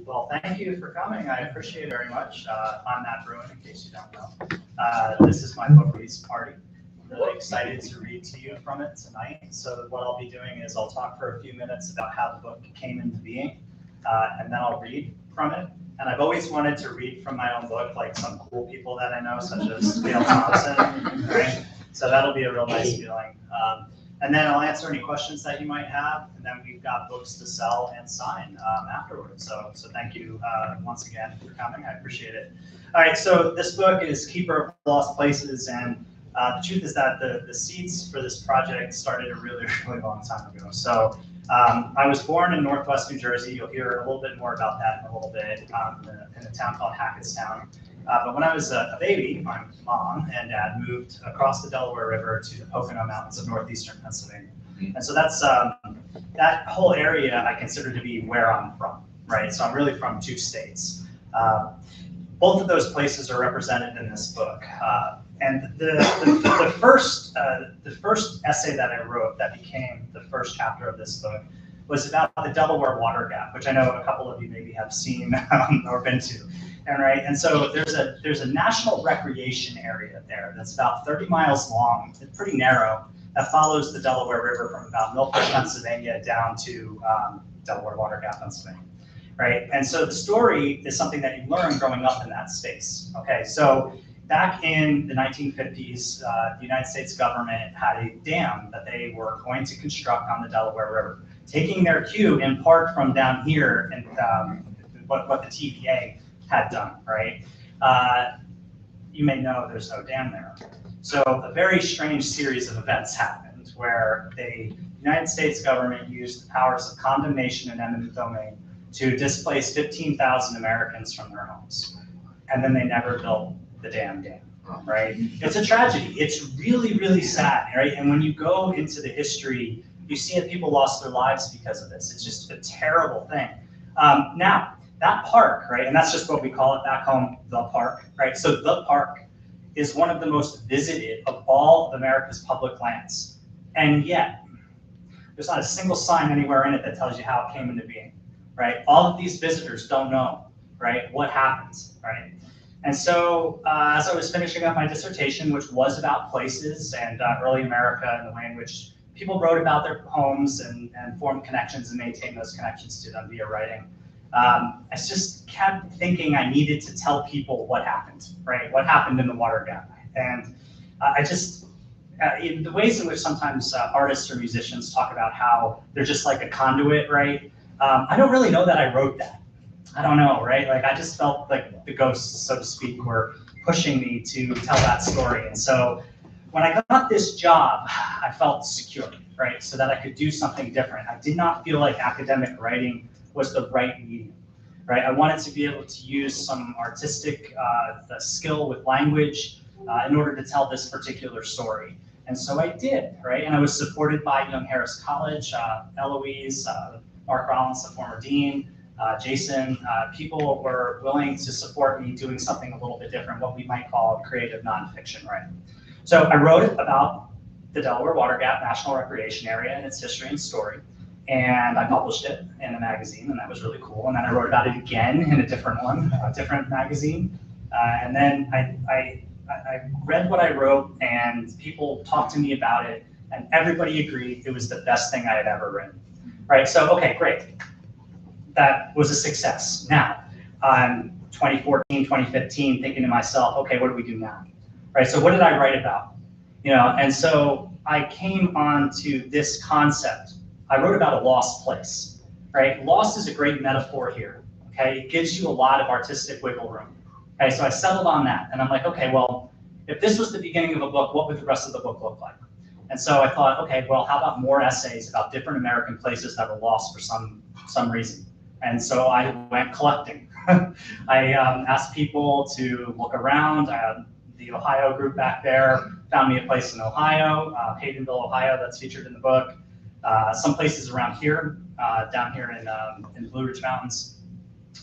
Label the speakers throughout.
Speaker 1: Well, thank you for coming. I appreciate it very much. I'm Matt Bruen, in case you don't know. This is my book release party. I'm really excited to read to you from it tonight. So what I'll be doing is I'll talk for a few minutes about how the book came into being, and then I'll read from it. And I've always wanted to read from my own book, like some cool people that I know, such as Dale Thompson, right? So that'll be a real nice feeling. And then I'll answer any questions that you might have, and then we've got books to sell and sign afterwards. So thank you once again for coming. I appreciate it. All right, so this book is Keeper of Lost Places, and the truth is that the seeds for this project started a really, really long time ago. So I was born in Northwest New Jersey. You'll hear a little bit more about that in a little bit, in a town called Hackettstown. But when I was a baby, my mom and dad moved across the Delaware River to the Pocono Mountains of northeastern Pennsylvania. And so that's that whole area I consider to be where I'm from, right? So I'm really from two states. Both of those places are represented in this book. And the first essay that I wrote that became the first chapter of this book was about the Delaware Water Gap, which I know a couple of you maybe have seen or been to. And so there's a national recreation area there that's about 30 miles long. It's pretty narrow. That follows the Delaware River from about Milford, Pennsylvania, down to Delaware Water Gap, Pennsylvania. Right, and so the story is something that you learn growing up in that space. Okay, so back in the 1950s, the United States government had a dam that they were going to construct on the Delaware River, taking their cue in part from down here and what the TVA had done, right? You may know there's no dam there. So a very strange series of events happened where the United States government used the powers of condemnation and eminent domain to displace 15,000 Americans from their homes. And then they never built the damn dam, right? It's a tragedy. It's really, really sad, right? And when you go into the history, you see that people lost their lives because of this. It's just a terrible thing. Now, that park, right, and that's just what we call it back home, the park, right? So the park is one of the most visited of all of America's public lands. And yet, there's not a single sign anywhere in it that tells you how it came into being, right? All of these visitors don't know, right, what happens, right? And so as I was finishing up my dissertation, which was about places and early America and the way in which people wrote about their homes and formed connections and maintained those connections to them via writing, I just kept thinking I needed to tell people what happened, right? What happened in the water gap. And in the ways in which sometimes artists or musicians talk about how they're just like a conduit, right? I don't really know that I wrote that. I don't know, right? Like I just felt like the ghosts, so to speak, were pushing me to tell that story. And so when I got this job, I felt secure, right? So that I could do something different. I did not feel like academic writing was the right medium, right? I wanted to be able to use some artistic skill with language in order to tell this particular story. And so I did, right? And I was supported by Young Harris College, Eloise, Mark Rollins, the former dean, Jason. People were willing to support me doing something a little bit different, what we might call creative nonfiction writing. So I wrote about the Delaware Water Gap National Recreation Area and its history and story. And I published it in a magazine, and that was really cool. And then I wrote about it again in a different one, a different magazine. And then I read what I wrote, and people talked to me about it, and everybody agreed it was the best thing I had ever written. Right, so, okay, great. That was a success. Now, 2014, 2015, thinking to myself, okay, what do we do now? Right, so what did I write about? And so I came on to this concept. I wrote about a lost place, right? Lost is a great metaphor here, okay? It gives you a lot of artistic wiggle room. Okay, so I settled on that, and I'm like, okay, well, if this was the beginning of a book, what would the rest of the book look like? And so I thought, okay, well, how about more essays about different American places that were lost for some reason? And so I went collecting. I asked people to look around. The Ohio group back there found me a place in Ohio, Haydenville, Ohio, that's featured in the book. Some places around here, down here in Blue Ridge Mountains.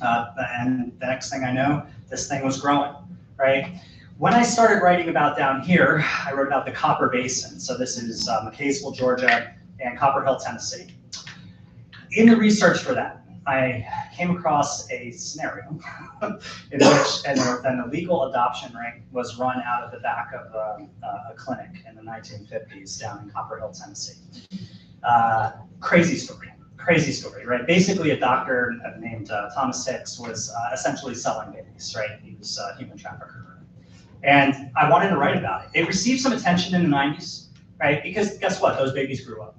Speaker 1: And the next thing I know, this thing was growing, right? When I started writing about down here, I wrote about the Copper Basin. So this is McCaysville, Georgia, and Copper Hill, Tennessee. In the research for that, I came across a scenario in which an illegal adoption ring was run out of the back of a clinic in the 1950s down in Copper Hill, Tennessee. Crazy story, right? Basically, a doctor named Thomas Hicks was essentially selling babies, right? He was a human trafficker. And I wanted to write about it. It received some attention in the 90s, right? Because guess what? Those babies grew up.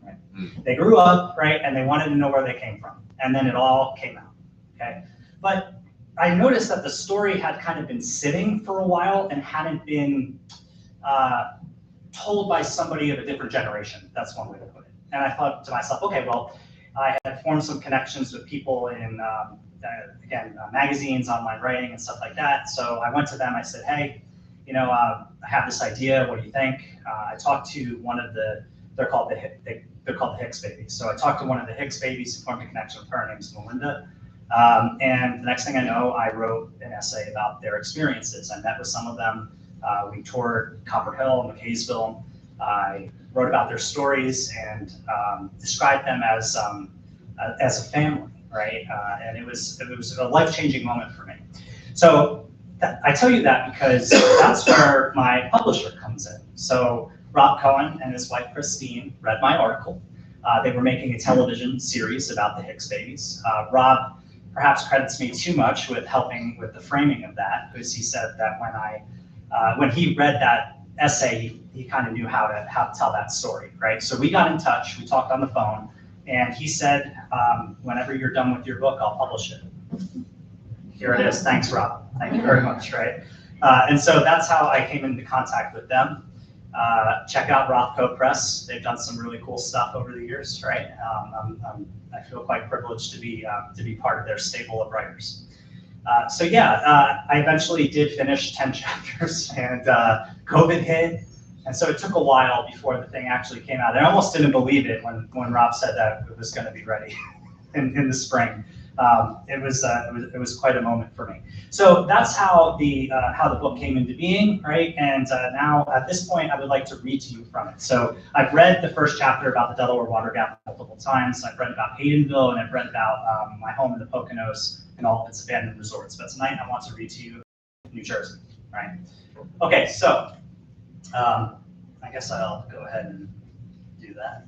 Speaker 1: Right? They grew up, right? And they wanted to know where they came from. And then it all came out, okay? But I noticed that the story had kind of been sitting for a while and hadn't been told by somebody of a different generation. That's one way to put it. And I thought to myself, okay, well, I had formed some connections with people in, magazines, online writing, and stuff like that. So I went to them. I said, hey, I have this idea. What do you think? I talked to one of they're called the Hicks babies. So I talked to one of the Hicks babies and formed a connection with her. Her name's Melinda. And the next thing I know, I wrote an essay about their experiences. I met with some of them. We toured Copper Hill, McKaysville. I wrote about their stories and described them as a family, right? And it was a life-changing moment for me. So I tell you that because that's where my publisher comes in. So Rob Cohen and his wife Christine read my article. They were making a television series about the Hicks babies. Rob perhaps credits me too much with helping with the framing of that, because he said that when he read that essay, he kind of knew how to tell that story, right? So we got in touch, we talked on the phone, and he said, whenever you're done with your book, I'll publish it. Here it is. Thanks, Rob. Thank you very much, right? And so that's how I came into contact with them. Check out Rothco Press. They've done some really cool stuff over the years, right? I feel quite privileged to be part of their stable of writers. I eventually did finish 10 chapters, and COVID hit, and so it took a while before the thing actually came out. I almost didn't believe it when Rob said that it was going to be ready in the spring. It was quite a moment for me. So that's how the book came into being, right? And now at this point, I would like to read to you from it. So I've read the first chapter about the Delaware Water Gap multiple times. I've read about Haydenville, and I've read about my home in the Poconos and all of its abandoned resorts. But tonight, I want to read to you New Jersey, right? Okay, so I guess I'll go ahead and do that.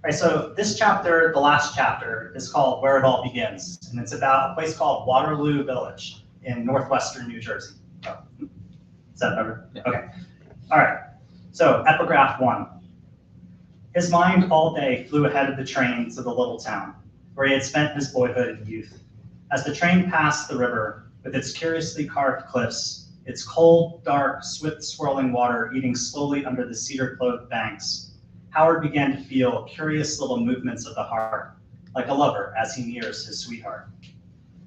Speaker 1: All right, so this chapter, the last chapter, is called Where It All Begins, and it's about a place called Waterloo Village in northwestern New Jersey. Oh, is that better? Yeah. Okay. All right. So epigraph 1. His mind all day flew ahead of the train to the little town, where he had spent his boyhood and youth. As the train passed the river, with its curiously carved cliffs, its cold, dark, swift swirling water eating slowly under the cedar-clothed banks, Howard began to feel curious little movements of the heart, like a lover as he nears his sweetheart.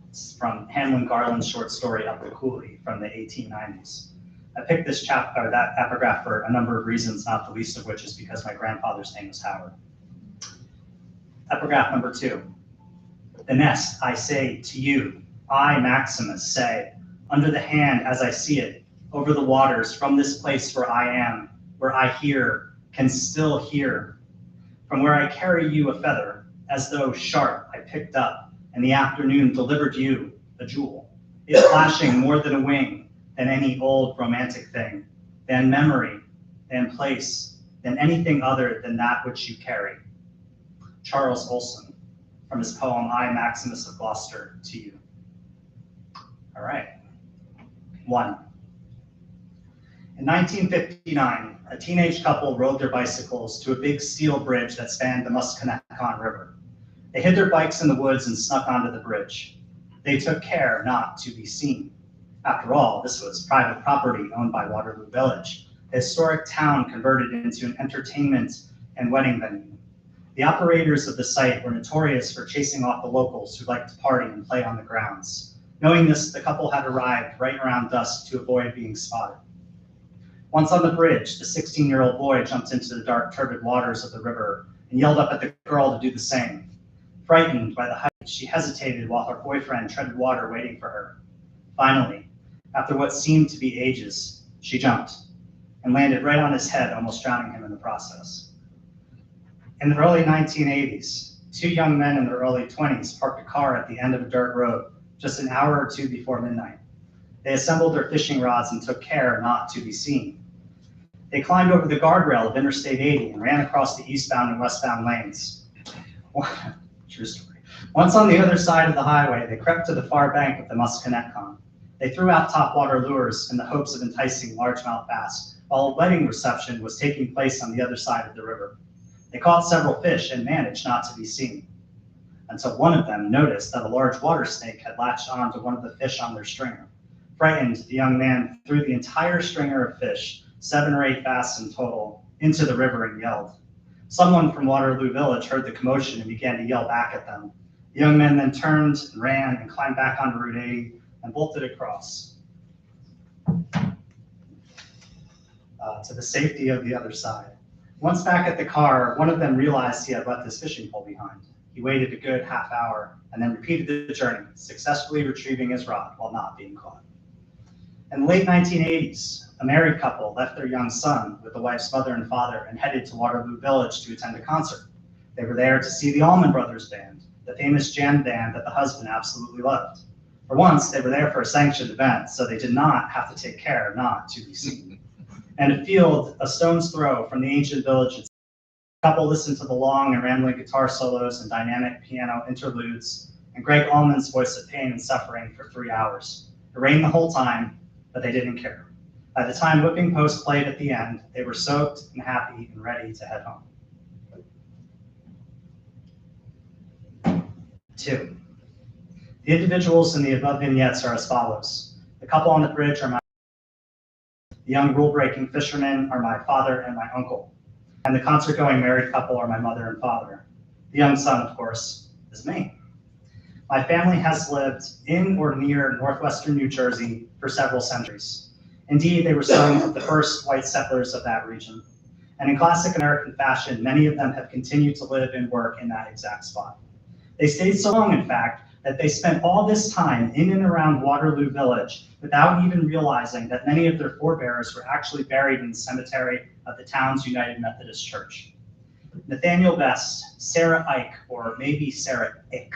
Speaker 1: This is from Hamlin Garland's short story Up the Coulee from the 1890s. I picked this that epigraph for a number of reasons, not the least of which is because my grandfather's name was Howard. Epigraph number 2. The nest, I say to you, I, Maximus, say, under the hand as I see it, over the waters, from this place where I am, where I hear, can still hear, from where I carry you a feather, as though sharp I picked up, and the afternoon delivered you a jewel, it flashing more than a wing, than any old romantic thing, than memory, than place, than anything other than that which you carry. Charles Olson, from his poem, I, Maximus of Gloucester, to you. All right. 1. In 1959, a teenage couple rode their bicycles to a big steel bridge that spanned the Musconetcong River. They hid their bikes in the woods and snuck onto the bridge. They took care not to be seen. After all, this was private property owned by Waterloo Village, a historic town converted into an entertainment and wedding venue. The operators of the site were notorious for chasing off the locals who liked to party and play on the grounds. Knowing this, the couple had arrived right around dusk to avoid being spotted. Once on the bridge, the 16-year-old boy jumped into the dark, turbid waters of the river and yelled up at the girl to do the same. Frightened by the height, she hesitated while her boyfriend treaded water waiting for her. Finally, after what seemed to be ages, she jumped and landed right on his head, almost drowning him in the process. In the early 1980s, Two young men in their early 20s parked a car at the end of a dirt road just an hour or two before midnight. They assembled their fishing rods and took care not to be seen. They climbed over the guardrail of Interstate 80 and ran across the eastbound and westbound lanes. True story. Once on the other side of the highway, they crept to the far bank of the Musconetcong. They threw out topwater lures in the hopes of enticing largemouth bass, while a wedding reception was taking place on the other side of the river. They caught several fish and managed not to be seen, until one of them noticed that a large water snake had latched onto one of the fish on their stringer. Frightened, the young man threw the entire stringer of fish, 7 or 8 bass in total, into the river and yelled. Someone from Waterloo Village heard the commotion and began to yell back at them. The young men then turned and ran and climbed back onto Route 80 and bolted across to the safety of the other side. Once back at the car, one of them realized he had left his fishing pole behind. He waited a good half hour and then repeated the journey, successfully retrieving his rod while not being caught. In the late 1980s, a married couple left their young son with the wife's mother and father and headed to Waterloo Village to attend a concert. They were there to see the Allman Brothers Band, the famous jam band that the husband absolutely loved. For once, they were there for a sanctioned event, so they did not have to take care not to be seen. And a field a stone's throw from the ancient village, the couple listened to the long and rambling guitar solos and dynamic piano interludes, and Greg Allman's voice of pain and suffering for 3 hours. It rained the whole time, but they didn't care. By the time Whipping Post played at the end, they were soaked and happy and ready to head home. 2. The individuals in the above vignettes are as follows. The couple on the bridge are the young rule-breaking fishermen are my father and my uncle, and the concert-going married couple are my mother and father. The young son, of course, is me. My family has lived in or near northwestern New Jersey for several centuries. Indeed, they were some of the first white settlers of that region. And in classic American fashion, many of them have continued to live and work in that exact spot. They stayed so long, in fact, that they spent all this time in and around Waterloo Village without even realizing that many of their forebears were actually buried in the cemetery of the town's United Methodist Church. Nathaniel Best, Sarah Ike, or maybe Sarah Ick,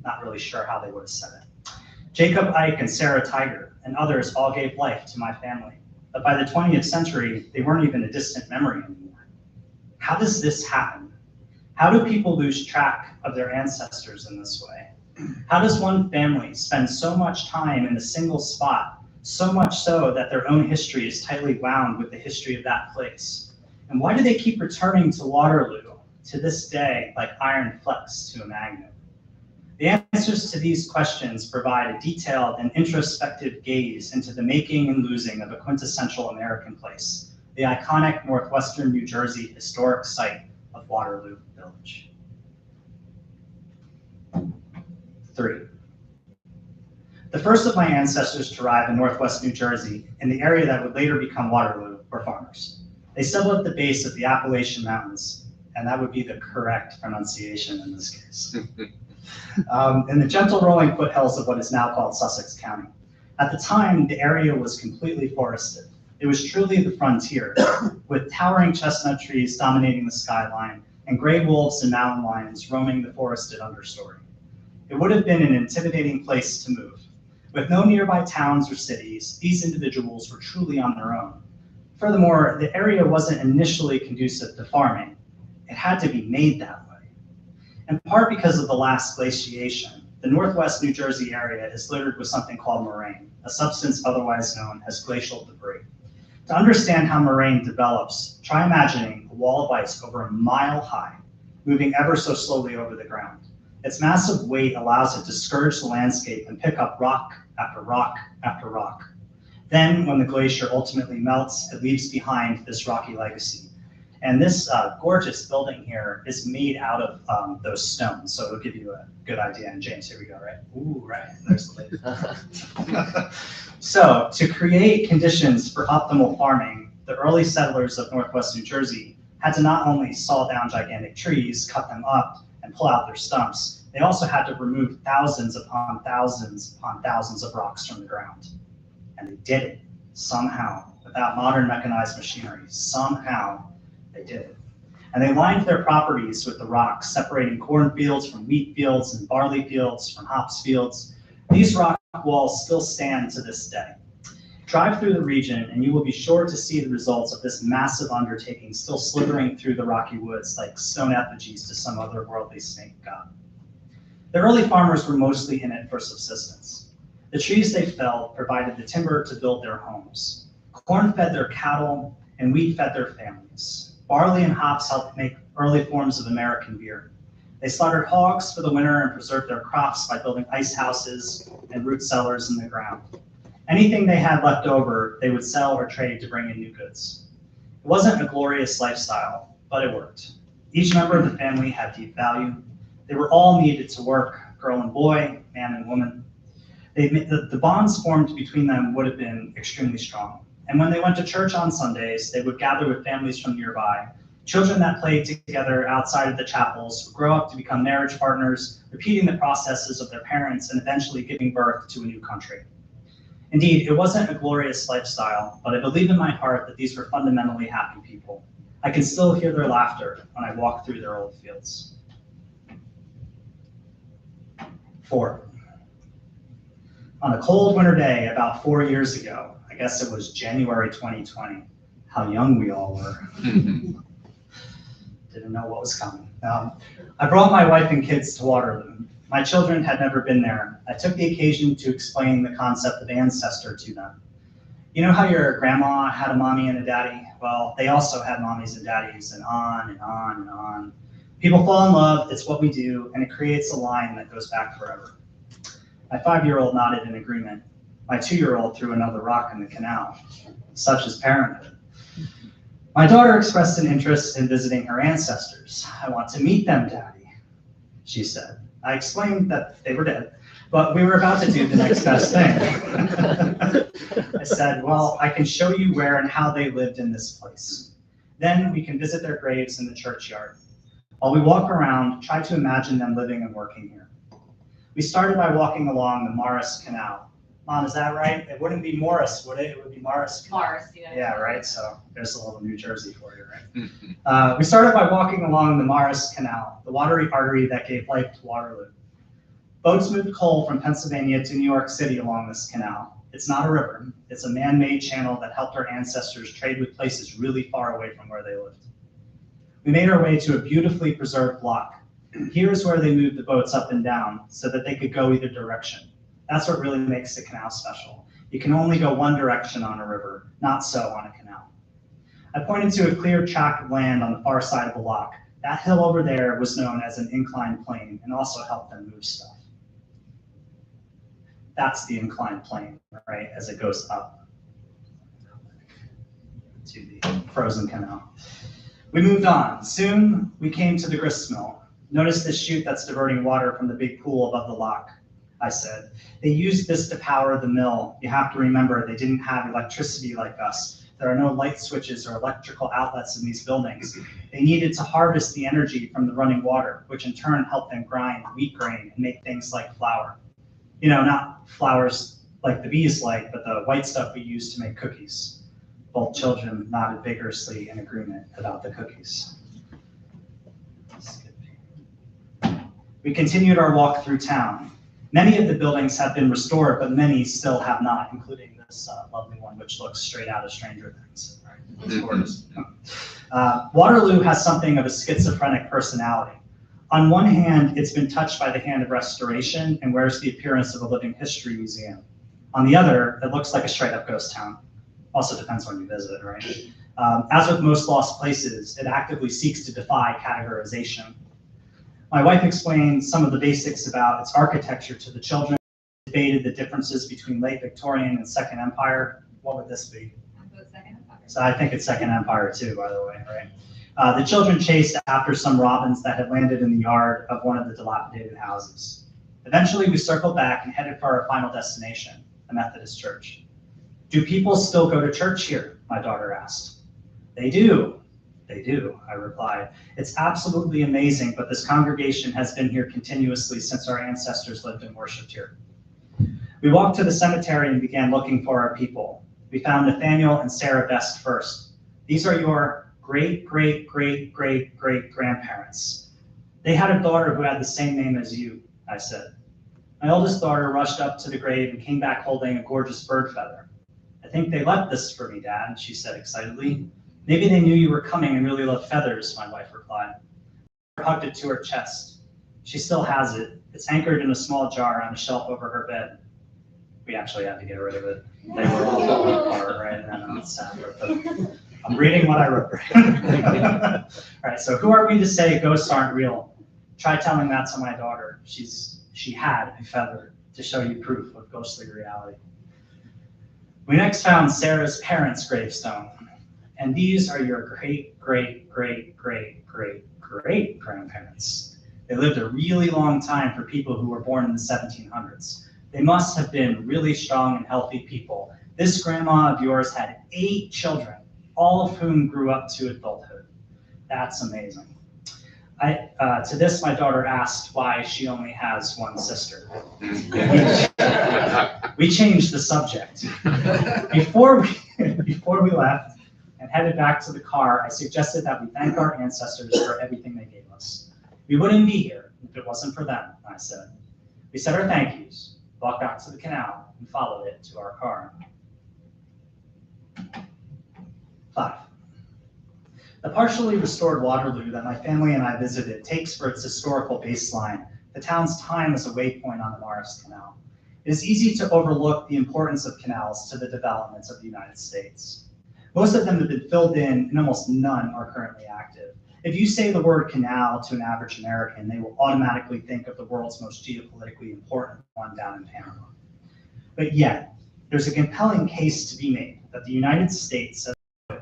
Speaker 1: not really sure how they would have said it. Jacob Ike and Sarah Tiger and others all gave life to my family. But by the 20th century, they weren't even a distant memory anymore. How does this happen? How do people lose track of their ancestors in this way? How does one family spend so much time in a single spot, so much so that their own history is tightly wound with the history of that place? And why do they keep returning to Waterloo to this day like iron flecks to a magnet? The answers to these questions provide a detailed and introspective gaze into the making and losing of a quintessential American place, the iconic northwestern New Jersey historic site of Waterloo Village. 3. The first of my ancestors to arrive in northwest New Jersey, in the area that would later become Waterloo, were farmers. They settled at the base of the Appalachian Mountains, and that would be the correct pronunciation in this case, in the gentle rolling foothills of what is now called Sussex County. At the time, the area was completely forested. It was truly the frontier, with towering chestnut trees dominating the skyline, and gray wolves and mountain lions roaming the forested understory. It would have been an intimidating place to move. With no nearby towns or cities, these individuals were truly on their own. Furthermore, the area wasn't initially conducive to farming. It had to be made that way. In part because of the last glaciation, the northwest New Jersey area is littered with something called moraine, a substance otherwise known as glacial debris. To understand how moraine develops, try imagining a wall of ice over a mile high, moving ever so slowly over the ground. Its massive weight allows it to scourge the landscape and pick up rock after rock after rock. Then, when the glacier ultimately melts, it leaves behind this rocky legacy. And this gorgeous building here is made out of those stones, so it'll give you a good idea. And James, here we go, right? Ooh, right, there's the lake. So, to create conditions for optimal farming, the early settlers of northwest New Jersey had to not only saw down gigantic trees, cut them up, and pull out their stumps, they also had to remove thousands upon thousands of rocks from the ground. And they did it, somehow, without modern mechanized machinery. Somehow, they did it. And they lined their properties with the rocks, separating cornfields from wheat fields and barley fields from hops fields. These rock walls still stand to this day. Drive through the region and you will be sure to see the results of this massive undertaking still slithering through the rocky woods like stone effigies to some otherworldly snake god. The early farmers were mostly in it for subsistence. The trees they felled provided the timber to build their homes. Corn fed their cattle and wheat fed their families. Barley and hops helped make early forms of American beer. They slaughtered hogs for the winter and preserved their crops by building ice houses and root cellars in the ground. Anything they had left over, they would sell or trade to bring in new goods. It wasn't a glorious lifestyle, but it worked. Each member of the family had deep value. They were all needed to work, girl and boy, man and woman. The bonds formed between them would have been extremely strong. And when they went to church on Sundays, they would gather with families from nearby. Children that played together outside of the chapels would grow up to become marriage partners, repeating the processes of their parents and eventually giving birth to a new country. Indeed, it wasn't a glorious lifestyle, but I believe in my heart that these were fundamentally happy people. I can still hear their laughter when I walk through their old fields. 4. On a cold winter day about 4 years ago, I guess it was January 2020, how young we all were. Didn't know what was coming. I brought my wife and kids to Waterloo. My children had never been there. I took the occasion to explain the concept of ancestor to them. You know how your grandma had a mommy and a daddy? Well, they also had mommies and daddies, and on and on and on. People fall in love, it's what we do, and it creates a line that goes back forever. My 5-year-old nodded in agreement. My 2-year-old threw another rock in the canal. Such is parenthood. My daughter expressed an interest in visiting her ancestors. I want to meet them, Daddy, she said. I explained that they were dead, but we were about to do the next best thing. I said, well, I can show you where and how they lived in this place. Then we can visit their graves in the churchyard. While we walk around, try to imagine them living and working here. We started by walking along the Morris Canal. Mom, is that right? It wouldn't be Morris, would it? It would be Morris.
Speaker 2: Morris, yeah.
Speaker 1: Yeah, right. So there's a little New Jersey for you, right? We started by walking along the Morris Canal, the watery artery that gave life to Waterloo. Boats moved coal from Pennsylvania to New York City along this canal. It's not a river. It's a man-made channel that helped our ancestors trade with places really far away from where they lived. We made our way to a beautifully preserved lock. Here's where they moved the boats up and down so that they could go either direction. That's what really makes the canal special. You can only go one direction on a river, not so on a canal. I pointed to a clear tract of land on the far side of the lock. That hill over there was known as an inclined plane and also helped them move stuff. That's the inclined plane, right, as it goes up to the frozen canal. We moved on. Soon we came to the grist mill. Notice this chute that's diverting water from the big pool above the lock, I said. They used this to power the mill. You have to remember they didn't have electricity like us. There are no light switches or electrical outlets in these buildings. They needed to harvest the energy from the running water, which in turn helped them grind wheat grain and make things like flour. You know, not flours like the bees like, but the white stuff we use to make cookies. Both children nodded vigorously in agreement about the cookies. We continued our walk through town. Many of the buildings have been restored, but many still have not, including this lovely one, which looks straight out of Stranger Things. Right? It's gorgeous. Waterloo has something of a schizophrenic personality. On one hand, it's been touched by the hand of restoration and wears the appearance of a living history museum. On the other, it looks like a straight-up ghost town. Also depends when you visit, right? As with most lost places, it actively seeks to defy categorization. My wife explained some of the basics about its architecture to the children, debated the differences between late Victorian and Second Empire. What would this be?
Speaker 2: Second Empire.
Speaker 1: So I think it's Second Empire too, by the way, right? The children chased after some robins that had landed in the yard of one of the dilapidated houses. Eventually, we circled back and headed for our final destination, the Methodist Church. Do people still go to church here? My daughter asked. They do. They do, I replied. It's absolutely amazing, but this congregation has been here continuously since our ancestors lived and worshiped here. We walked to the cemetery and began looking for our people. We found Nathaniel and Sarah Best first. These are your great-great-great-great-great-grandparents. They had a daughter who had the same name as you, I said. My oldest daughter rushed up to the grave and came back holding a gorgeous bird feather. I think they left this for me, Dad, she said excitedly. Maybe they knew you were coming and really loved feathers, my wife replied. I hugged it to her chest. She still has it. It's anchored in a small jar on a shelf over her bed. We actually had to get rid of it. They were all falling apart, right? And I'm sad, but I'm reading what I wrote. All right, so who are we to say ghosts aren't real? Try telling that to my daughter. She had a feather to show you proof of ghostly reality. We next found Sarah's parents' gravestone, and these are your great-great-great-great-great-grandparents. They lived a really long time for people who were born in the 1700s. They must have been really strong and healthy people. This grandma of yours had 8 children, all of whom grew up to adulthood. That's amazing. To this, my daughter asked why she only has one sister. We changed the subject. Before we left and headed back to the car, I suggested that we thank our ancestors for everything they gave us. We wouldn't be here if it wasn't for them, I said. We said our thank yous, walked out to the canal, and followed it to our car. 5. The partially restored Waterloo that my family and I visited takes for its historical baseline the town's time as a waypoint on the Morris Canal. It is easy to overlook the importance of canals to the development of the United States. Most of them have been filled in, and almost none are currently active. If you say the word canal to an average American, they will automatically think of the world's most geopolitically important one down in Panama. But yet, there's a compelling case to be made that the United States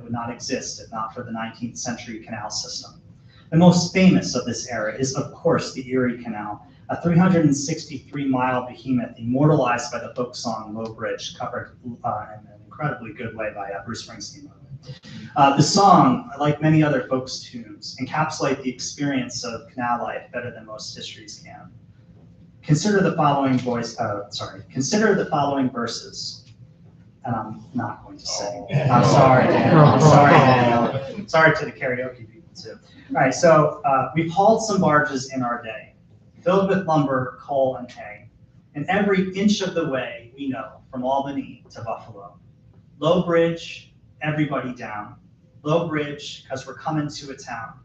Speaker 1: would not exist if not for the 19th century canal system. The most famous of this era is, of course, the Erie Canal, a 363-mile behemoth immortalized by the folk song Low Bridge, covered in an incredibly good way by Bruce Springsteen. The song, like many other folk tunes, encapsulate the experience of canal life better than most histories can. Consider the following verses. And I'm not going to sing. I'm sorry, Daniel. I'm sorry, Daniel. Sorry to the karaoke people, too. All right, so we've hauled some barges in our day, filled with lumber, coal, and hay. And every inch of the way we know, from Albany to Buffalo. Low Bridge, everybody down. Low Bridge, because we're coming to a town.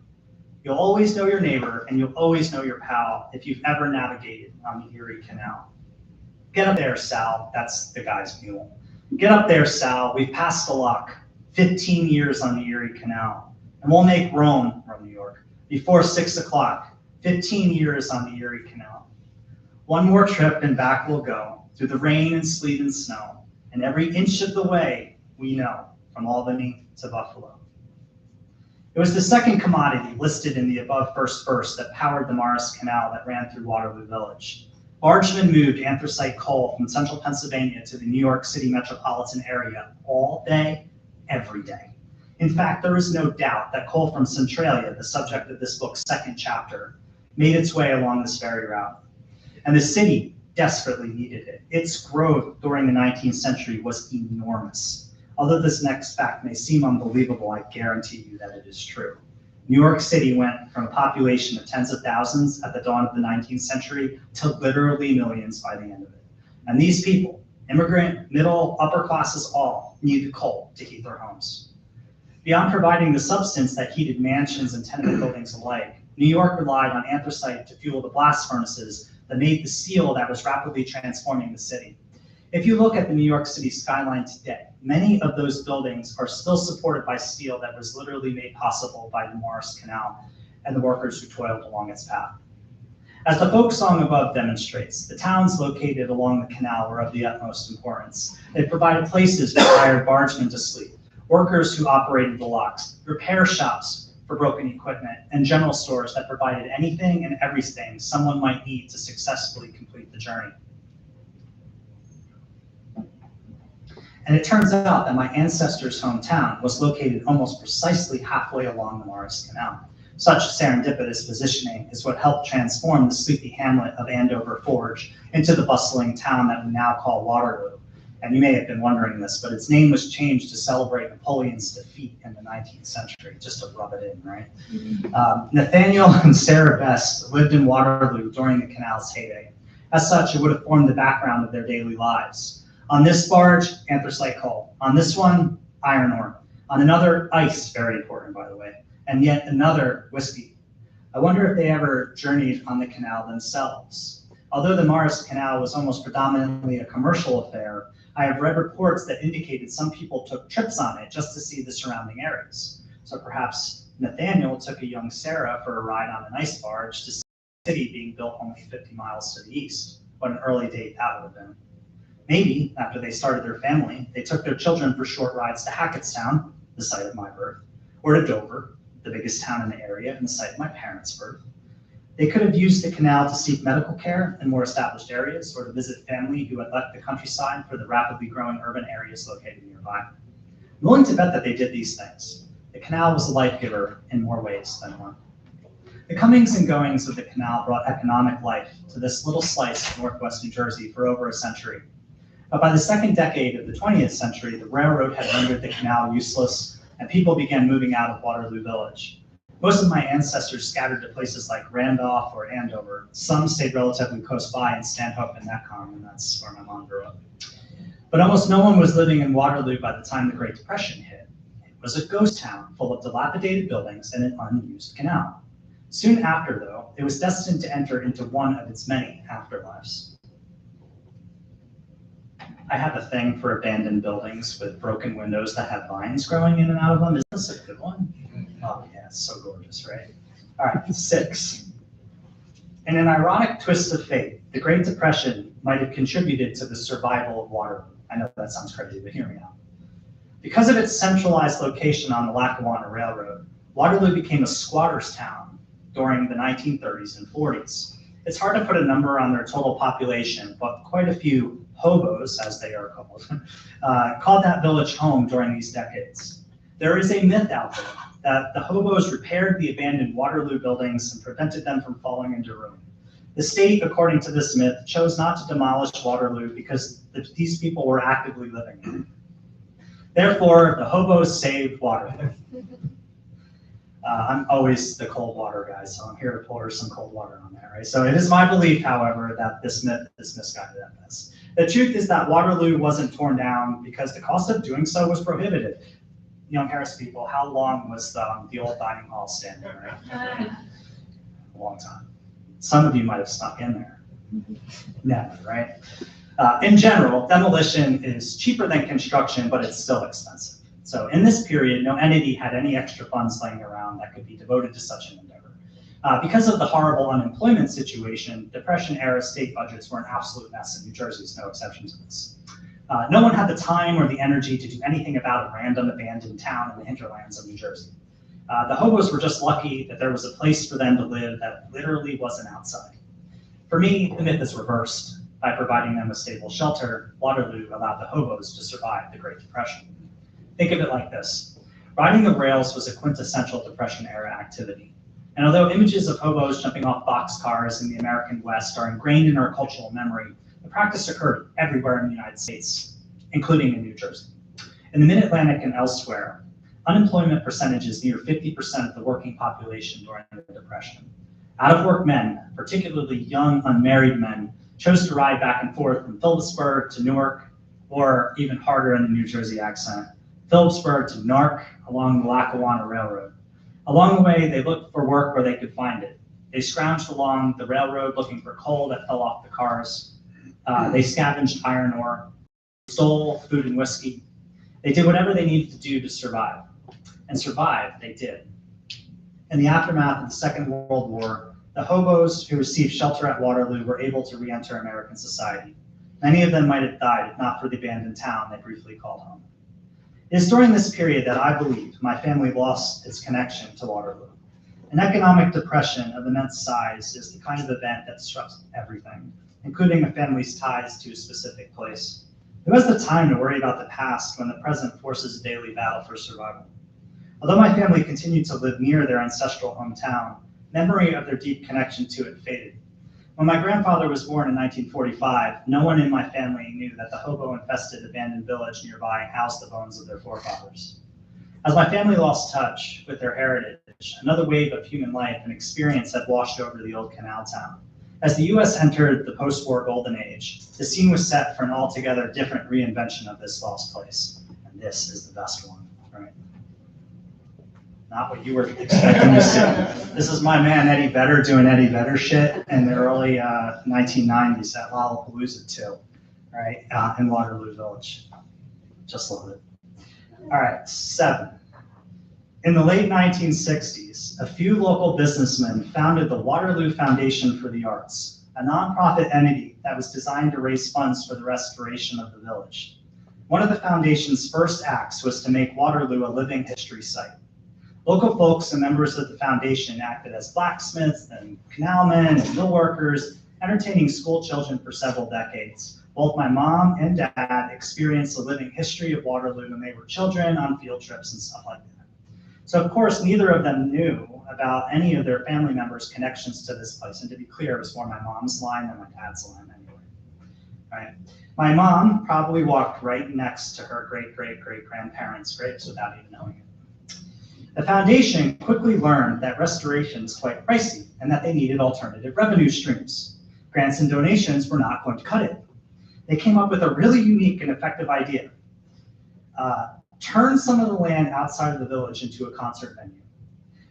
Speaker 1: You'll always know your neighbor, and you'll always know your pal if you've ever navigated on the Erie Canal. Get up there, Sal. That's the guy's mule. Get up there, Sal. We've passed the lock. 15 years on the Erie Canal. And we'll make Rome, New York, before 6 o'clock. 15 years on the Erie Canal. One more trip and back we'll go, through the rain and sleet and snow. And every inch of the way we know, from Albany to Buffalo. It was the second commodity listed in the above first verse that powered the Morris Canal that ran through Waterloo Village. Bargemen moved anthracite coal from central Pennsylvania to the New York City metropolitan area all day, every day. In fact, there is no doubt that coal from Centralia, the subject of this book's second chapter, made its way along this very route. And the city desperately needed it. Its growth during the 19th century was enormous. Although this next fact may seem unbelievable, I guarantee you that it is true. New York City went from a population of tens of thousands at the dawn of the 19th century to literally millions by the end of it. And these people, immigrant, middle, upper classes all, needed coal to heat their homes. Beyond providing the substance that heated mansions and tenement buildings alike, New York relied on anthracite to fuel the blast furnaces that made the steel that was rapidly transforming the city. If you look at the New York City skyline today, many of those buildings are still supported by steel that was literally made possible by the Morris Canal and the workers who toiled along its path. As the folk song above demonstrates, the towns located along the canal were of the utmost importance. They provided places for hired bargemen to sleep, workers who operated the locks, repair shops for broken equipment, and general stores that provided anything and everything someone might need to successfully complete the journey. And it turns out that my ancestors' hometown was located almost precisely halfway along the Morris Canal. Such serendipitous positioning is what helped transform the sleepy hamlet of Andover Forge into the bustling town that we now call Waterloo. And you may have been wondering this, but its name was changed to celebrate Napoleon's defeat in the 19th century, just to rub it in, right? Nathaniel and Sarah Best lived in Waterloo during the canal's heyday. As such, it would have formed the background of their daily lives. On this barge, anthracite coal. On this one, iron ore. On another, ice, very important, by the way. And yet another, whiskey. I wonder if they ever journeyed on the canal themselves. Although the Morris Canal was almost predominantly a commercial affair, I have read reports that indicated some people took trips on it just to see the surrounding areas. So perhaps Nathaniel took a young Sarah for a ride on an ice barge to see the city being built only 50 miles to the east. What an early date that would have been. Maybe, after they started their family, they took their children for short rides to Hackettstown, the site of my birth, or to Dover, the biggest town in the area and the site of my parents' birth. They could have used the canal to seek medical care in more established areas or to visit family who had left the countryside for the rapidly growing urban areas located nearby. I'm willing to bet that they did these things. The canal was a life giver in more ways than one. The comings and goings of the canal brought economic life to this little slice of northwest New Jersey for over a century. But by the second decade of the 20th century, the railroad had rendered the canal useless and people began moving out of Waterloo Village. Most of my ancestors scattered to places like Randolph or Andover. Some stayed relatively close by in Stanhope and Netcom, and that's where my mom grew up. But almost no one was living in Waterloo by the time the Great Depression hit. It was a ghost town full of dilapidated buildings and an unused canal. Soon after, though, it was destined to enter into one of its many afterlives. I have a thing for abandoned buildings with broken windows that have vines growing in and out of them. Is this a good one? Oh yeah, it's so gorgeous, right? All right, 6. In an ironic twist of fate, the Great Depression might have contributed to the survival of Waterloo. I know that sounds crazy, but hear me out. Because of its centralized location on the Lackawanna Railroad, Waterloo became a squatter's town during the 1930s and 40s. It's hard to put a number on their total population, but quite a few hobos, as they are called that village home during these decades. There is a myth out there that the hobos repaired the abandoned Waterloo buildings and prevented them from falling into ruin. The state, according to this myth, chose not to demolish Waterloo because these people were actively living in it. Therefore, the hobos saved Waterloo. I'm always the cold water guy, so I'm here to pour some cold water on there, right? So it is my belief, however, that this myth is misguided at best. The truth is that Waterloo wasn't torn down because the cost of doing so was prohibitive. Young Harris people, how long was the old dining hall standing, right? A long time. Some of you might have snuck in there. Never, right? In general, demolition is cheaper than construction, but it's still expensive. So in this period, no entity had any extra funds laying around that could be devoted to such an endeavor. Because of the horrible unemployment situation, Depression-era state budgets were an absolute mess, and New Jersey is no exception to this. No one had the time or the energy to do anything about a random abandoned town in the hinterlands of New Jersey. The hobos were just lucky that there was a place for them to live that literally wasn't outside. For me, the myth is reversed. By providing them with stable shelter, Waterloo allowed the hobos to survive the Great Depression. Think of it like this. Riding the rails was a quintessential Depression-era activity. And although images of hobos jumping off boxcars in the American West are ingrained in our cultural memory, the practice occurred everywhere in the United States, including in New Jersey. In the Mid-Atlantic and elsewhere, unemployment percentages near 50% of the working population during the Depression. Out-of-work men, particularly young unmarried men, chose to ride back and forth from Phillipsburg to Newark, or even harder in the New Jersey accent, Phillipsburg to Newark along the Lackawanna Railroad. Along the way, they looked for work where they could find it. They scrounged along the railroad looking for coal that fell off the cars. They scavenged iron ore, stole food and whiskey. They did whatever they needed to do to survive. And survive, they did. In the aftermath of the Second World War, the hobos who received shelter at Waterloo were able to re-enter American society. Many of them might have died if not for the abandoned town they briefly called home. It is during this period that I believe my family lost its connection to Waterloo. An economic depression of immense size is the kind of event that disrupts everything, including a family's ties to a specific place. Who has the time to worry about the past when the present forces a daily battle for survival? Although my family continued to live near their ancestral hometown, memory of their deep connection to it faded. When my grandfather was born in 1945, no one in my family knew that the hobo-infested abandoned village nearby housed the bones of their forefathers. As my family lost touch with their heritage, another wave of human life and experience had washed over the old canal town. As the US entered the post-war golden age, the scene was set for an altogether different reinvention of this lost place. And this is the best one, right? Not what you were expecting to see. This is my man Eddie Vedder doing Eddie Vedder shit in the early 1990s at Lollapalooza 2, right, in Waterloo Village. Just love it. All right, 7. In the late 1960s, a few local businessmen founded the Waterloo Foundation for the Arts, a nonprofit entity that was designed to raise funds for the restoration of the village. One of the foundation's first acts was to make Waterloo a living history site. Local folks and members of the foundation acted as blacksmiths and canalmen and mill workers, entertaining school children for several decades. Both my mom and dad experienced the living history of Waterloo when they were children on field trips and stuff like that. So of course, neither of them knew about any of their family members' connections to this place. And to be clear, it was more my mom's line than my dad's line anyway. Right? My mom probably walked right next to her great-great-great-grandparents' graves without even knowing it. The foundation quickly learned that restoration is quite pricey and that they needed alternative revenue streams. Grants and donations were not going to cut it. They came up with a really unique and effective idea. Turn some of the land outside of the village into a concert venue.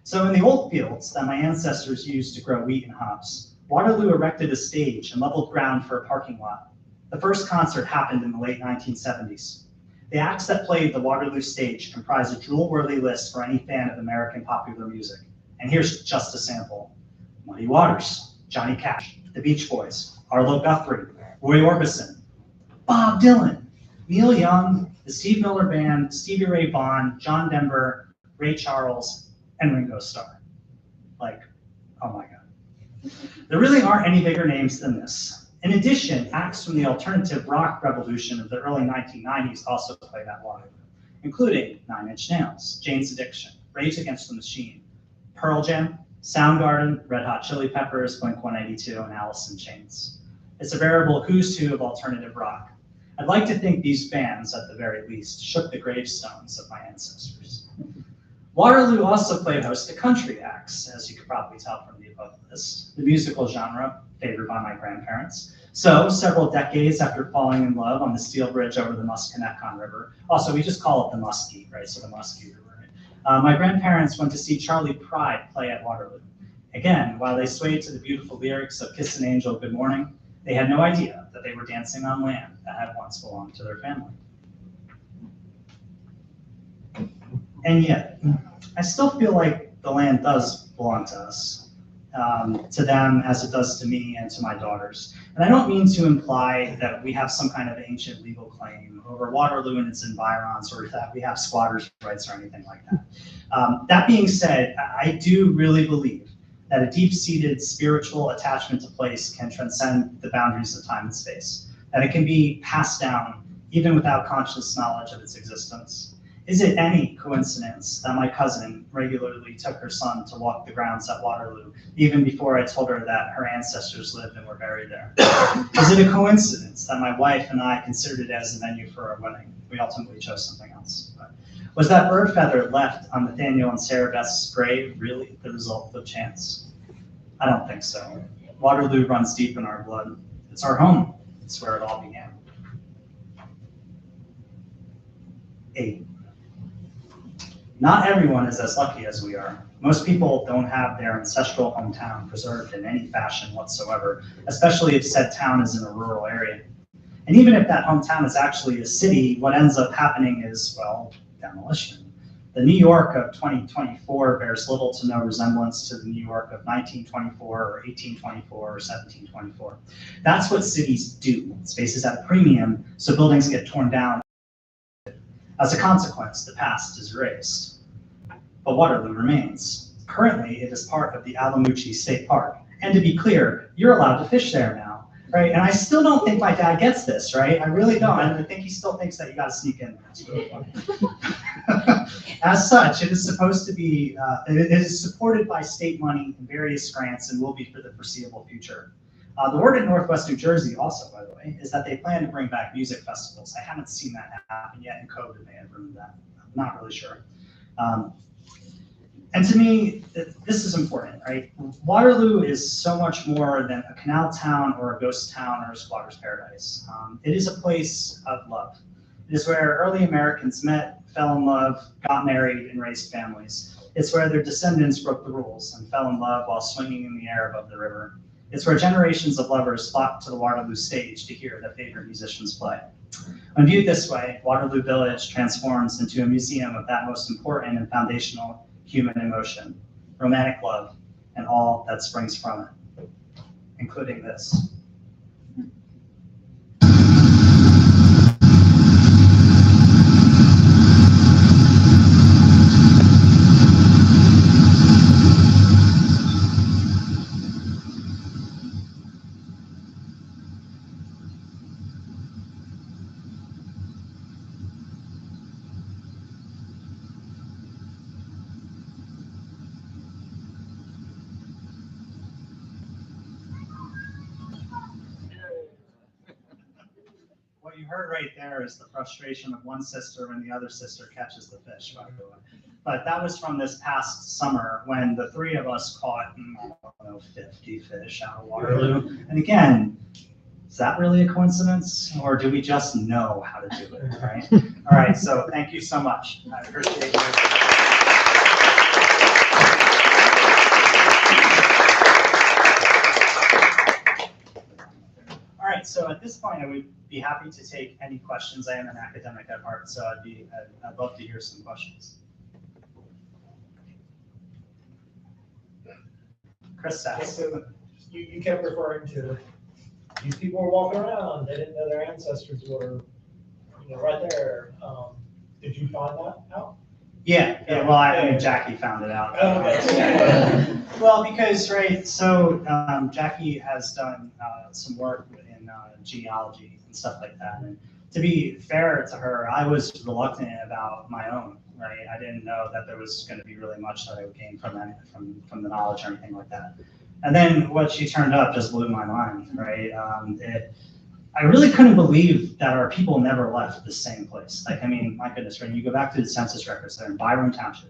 Speaker 1: So in the old fields that my ancestors used to grow wheat and hops, Waterloo erected a stage and leveled ground for a parking lot. The first concert happened in the late 1970s. The acts that played the Waterloo stage comprise a jewel-worthy list for any fan of American popular music. And here's just a sample. Muddy Waters, Johnny Cash, the Beach Boys, Arlo Guthrie, Roy Orbison, Bob Dylan, Neil Young, the Steve Miller Band, Stevie Ray Vaughan, John Denver, Ray Charles, and Ringo Starr. Like, oh my God. There really aren't any bigger names than this. In addition, acts from the alternative rock revolution of the early 1990s also played at Waterloo, including 9 Inch Nails, Jane's Addiction, Rage Against the Machine, Pearl Jam, Soundgarden, Red Hot Chili Peppers, Blink-182, and Alice in Chains. It's a veritable who's who of alternative rock. I'd like to think these bands, at the very least, shook the gravestones of my ancestors. Waterloo also played host to country acts, as you could probably tell from the above list, the musical genre favored by my grandparents. So, several decades after falling in love on the steel bridge over the Musconetcong River, also we just call it the Muskie, right? So the Muskie River. Right? My grandparents went to see Charlie Pride play at Waterloo. Again, while they swayed to the beautiful lyrics of Kiss an Angel, Good Morning, they had no idea that they were dancing on land that had once belonged to their family. And yet, I still feel like the land does belong to us, to them as it does to me and to my daughters. And I don't mean to imply that we have some kind of ancient legal claim over Waterloo and its environs, or that we have squatters' rights or anything like that. That being said, I do really believe that a deep-seated spiritual attachment to place can transcend the boundaries of time and space, that it can be passed down even without conscious knowledge of its existence. Is it any coincidence that my cousin regularly took her son to walk the grounds at Waterloo, even before I told her that her ancestors lived and were buried there? Is it a coincidence that my wife and I considered it as a venue for our wedding? We ultimately chose something else. But was that bird feather left on Nathaniel and Sarah Beth's grave really the result of chance? I don't think so. Waterloo runs deep in our blood. It's our home. It's where it all began. 8. Not everyone is as lucky as we are. Most people don't have their ancestral hometown preserved in any fashion whatsoever, especially if said town is in a rural area. And even if that hometown is actually a city, what ends up happening is, well, demolition. The New York of 2024 bears little to no resemblance to the New York of 1924 or 1824 or 1724. That's what cities do. Space is at a premium, so buildings get torn down. As a consequence, the past is erased. But Waterloo remains. Currently, it is part of the Alamuchi State Park. And to be clear, you're allowed to fish there now, right? And I still don't think my dad gets this, right? I really don't. I think he still thinks that you got to sneak in there. It's really funny. As such, it is supposed to be, it is supported by state money and various grants and will be for the foreseeable future. The word in Northwest New Jersey also, by the way, is that they plan to bring back music festivals. I haven't seen that happen yet, and COVID may have ruined that. I'm not really sure. And to me, this is important, right? Waterloo is so much more than a canal town or a ghost town or a squatter's paradise. It is a place of love. It is where early Americans met, fell in love, got married, and raised families. It's where their descendants broke the rules and fell in love while swinging in the air above the river. It's where generations of lovers flocked to the Waterloo stage to hear their favorite musicians play. When viewed this way, Waterloo Village transforms into a museum of that most important and foundational human emotion, romantic love, and all that springs from it, including this. What you heard right there is the frustration of one sister when the other sister catches the fish, by the way. But that was from this past summer when the three of us caught, I don't know, 50 fish out of Waterloo. And again, is that really a coincidence? Or do we just know how to do it, right? All right, so thank you so much. I appreciate you. All right, so at this point, I would be happy to take any questions. I am an academic at heart, so I'd love to hear some questions. Chris says.
Speaker 2: So you kept referring to these people were walking around. They didn't know their ancestors were, right there. Did you find that out?
Speaker 1: Yeah. Well, I mean, Jackie found it out.
Speaker 2: Oh, okay.
Speaker 1: Well, because so Jackie has done some work in genealogy and stuff like that. And to be fair to her, I was reluctant about my own. Right, I didn't know that there was going to be really much that I would gain from the knowledge or anything like that. And then what she turned up just blew my mind. Right, I really couldn't believe that our people never left the same place. Like, I mean, my goodness, when you go back to the census records, they're in Bruen Township,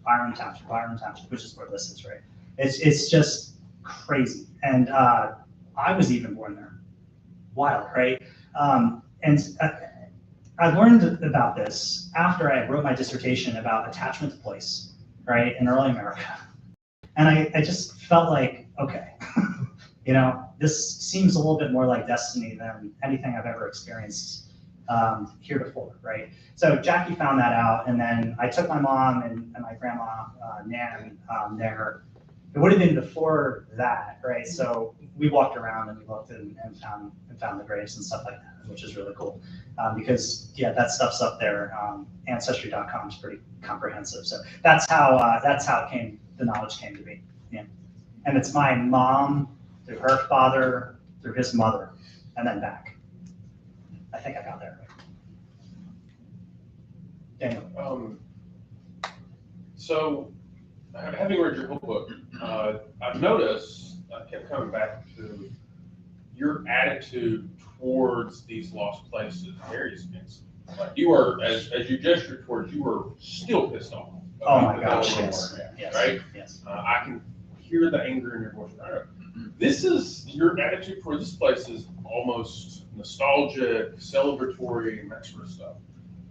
Speaker 1: which is where this is, right? It's just crazy. And I was even born there. Wild, right? I learned about this after I wrote my dissertation about attachment to place, right, in early America. And I just felt like, okay, this seems a little bit more like destiny than anything I've ever experienced heretofore, right? So Jackie found that out, and then I took my mom and my grandma, Nan, there. It would have been before that, right? So we walked around and we looked and found the graves and stuff like that, which is really cool. Because that stuff's up there. Ancestry.com is pretty comprehensive. So that's how the knowledge came to me. Yeah. And it's my mom through her father, through his mother, and then back. I think I got there right. Daniel.
Speaker 3: So, having read your whole book, I've noticed, I kept coming back to your attitude towards these lost places, very expensive. Like you are, as you gestured towards, you were still pissed off.
Speaker 1: Oh my gosh, yes.
Speaker 3: Right?
Speaker 1: Yes.
Speaker 3: I can hear the anger in your voice. This is, your attitude toward this place is almost nostalgic, celebratory, and that sort of stuff.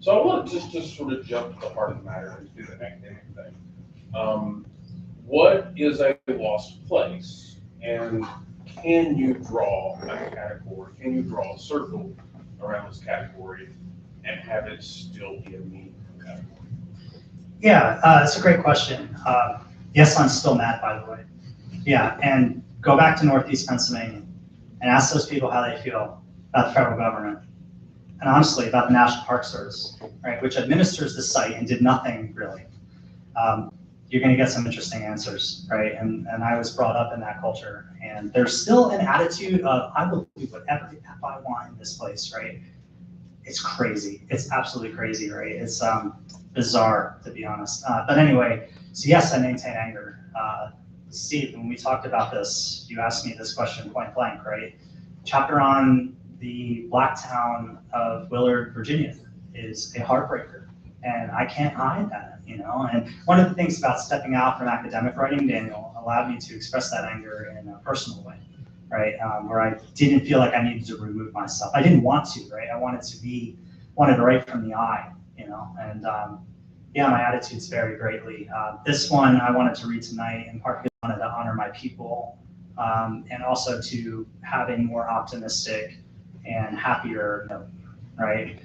Speaker 3: So I want to just sort of jump to the heart of the matter and do the academic thing. What is a lost place, and can you draw a category? Can you draw a circle around this category and have it still be a meaningful category?
Speaker 1: Yeah, that's a great question. Yes, I'm still mad, by the way. Yeah, and go back to Northeast Pennsylvania and ask those people how they feel about the federal government, and honestly about the National Park Service, right, which administers the site and did nothing really. You're going to get some interesting answers, right? And I was brought up in that culture, and there's still an attitude of I will do whatever the F I want in this place, right? It's crazy. It's absolutely crazy, right? It's bizarre, to be honest. But anyway, so yes, I maintain anger. Steve, when we talked about this, you asked me this question point blank, right? chapter on the black town of Willard, Virginia is a heartbreaker, and I can't hide that, you know. And one of the things about stepping out from academic writing, Daniel, allowed me to express that anger in a personal way, right? Where I didn't feel like I needed to remove myself. I didn't want to, right? I wanted to write from the eye, you know. And yeah, my attitudes vary greatly. This one I wanted to read tonight in part because I wanted to honor my people, and also to have a more optimistic and happier note, right?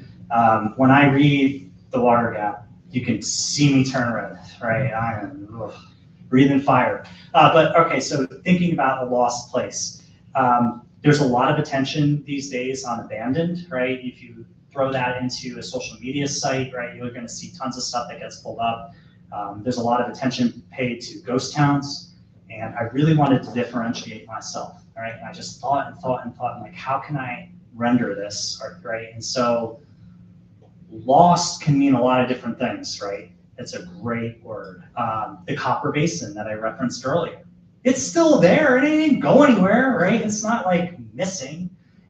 Speaker 1: When I read The Water Gap, you can see me turn red, right? I am breathing fire. But okay, so thinking about A Lost Place. There's a lot of attention these days on abandoned, right? If you throw that into a social media site, right, you're going to see tons of stuff that gets pulled up. There's a lot of attention paid to ghost towns, and I really wanted to differentiate myself, right? And I just thought, like, how can I render this, right? And so lost can mean a lot of different things, right? It's a great word. The Copper Basin that I referenced earlier, it's still there. It didn't go anywhere, right? It's not like missing,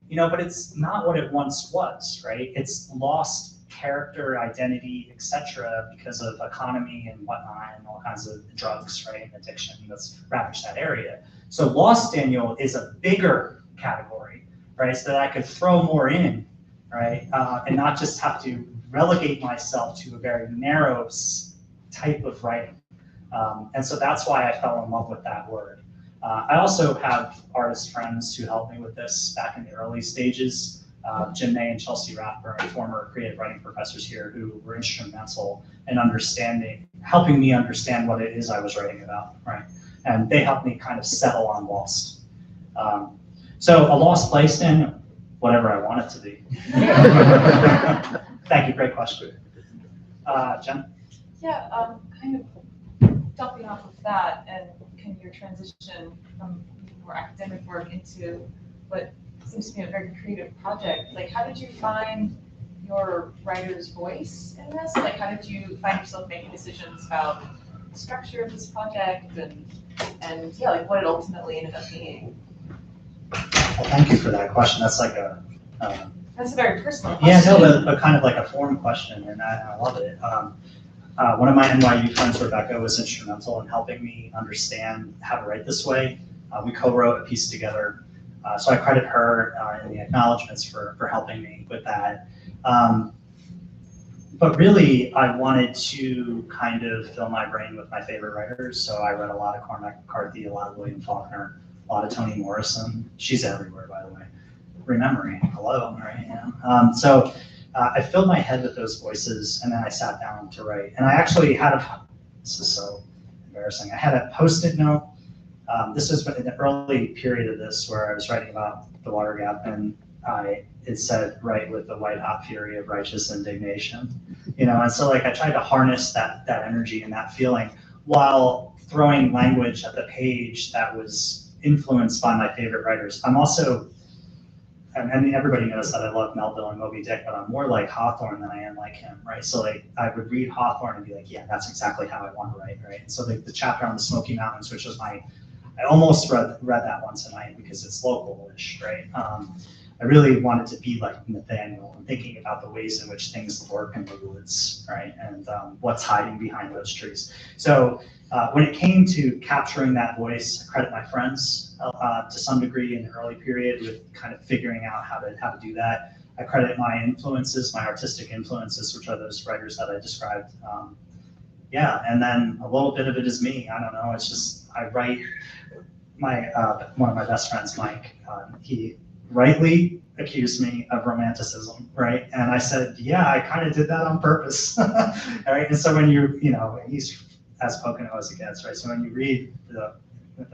Speaker 1: you know, but it's not what it once was, right? It's lost character, identity, etc., because of economy and whatnot, and all kinds of drugs, right, and addiction that's ravaged that area. So lost, Daniel, is a bigger category, right? So that I could throw more in, right, and not just have to relegate myself to a very narrow type of writing. And so that's why I fell in love with that word. I also have artist friends who helped me with this back in the early stages. Jim May and Chelsea Rathburn, former creative writing professors here, who were instrumental in helping me understand what it is I was writing about, right? And they helped me kind of settle on Lost. So A Lost Place, then, whatever I want it to be. Thank you, great question. Jen?
Speaker 4: Yeah, kind of jumping off of that, and can your transition from more academic work into what seems to be a very creative project? Like, how did you find your writer's voice in this? Like, how did you find yourself making decisions about the structure of this project and yeah, like what it ultimately ended up being?
Speaker 1: Well, thank you for that question. That's like
Speaker 4: that's a very personal question.
Speaker 1: Yeah, no, but kind of like a form question, and I love it. One of my NYU friends, Rebecca, was instrumental in helping me understand how to write this way. We co-wrote a piece together. So I credit her in the acknowledgments for helping me with that. But really, I wanted to kind of fill my brain with my favorite writers. So I read a lot of Cormac McCarthy, a lot of William Faulkner, a lot of Toni Morrison. She's everywhere, by the way. Remembering, hello, right? Yeah. So I filled my head with those voices, and then I sat down to write. And I actually had this is so embarrassing. I had a Post-it note. This was in the early period of this where I was writing about the Water Gap, and it said, "Write with the white hot fury of righteous indignation," you know. And so, like, I tried to harness that energy and that feeling while throwing language at the page that was influenced by my favorite writers. I'm also, I mean, everybody knows that I love Melville and Moby Dick, but I'm more like Hawthorne than I am like him, right? So, like, I would read Hawthorne and be like, yeah, that's exactly how I want to write, right? And so the chapter on the Smoky Mountains, which was I almost read that one tonight because it's local-ish, right? I really wanted to be like Nathaniel and thinking about the ways in which things lurk in the woods, right? And what's hiding behind those trees. So when it came to capturing that voice, I credit my friends to some degree in the early period with kind of figuring out how to do that. I credit my influences, my artistic influences, which are those writers that I described. Yeah, and then a little bit of it is me. I don't know. It's just I write. One of my best friends, Mike, he rightly accused me of romanticism, right? And I said, yeah, I kind of did that on purpose, all right? And so when you know, he's as Pocono as it gets, right? So when you read the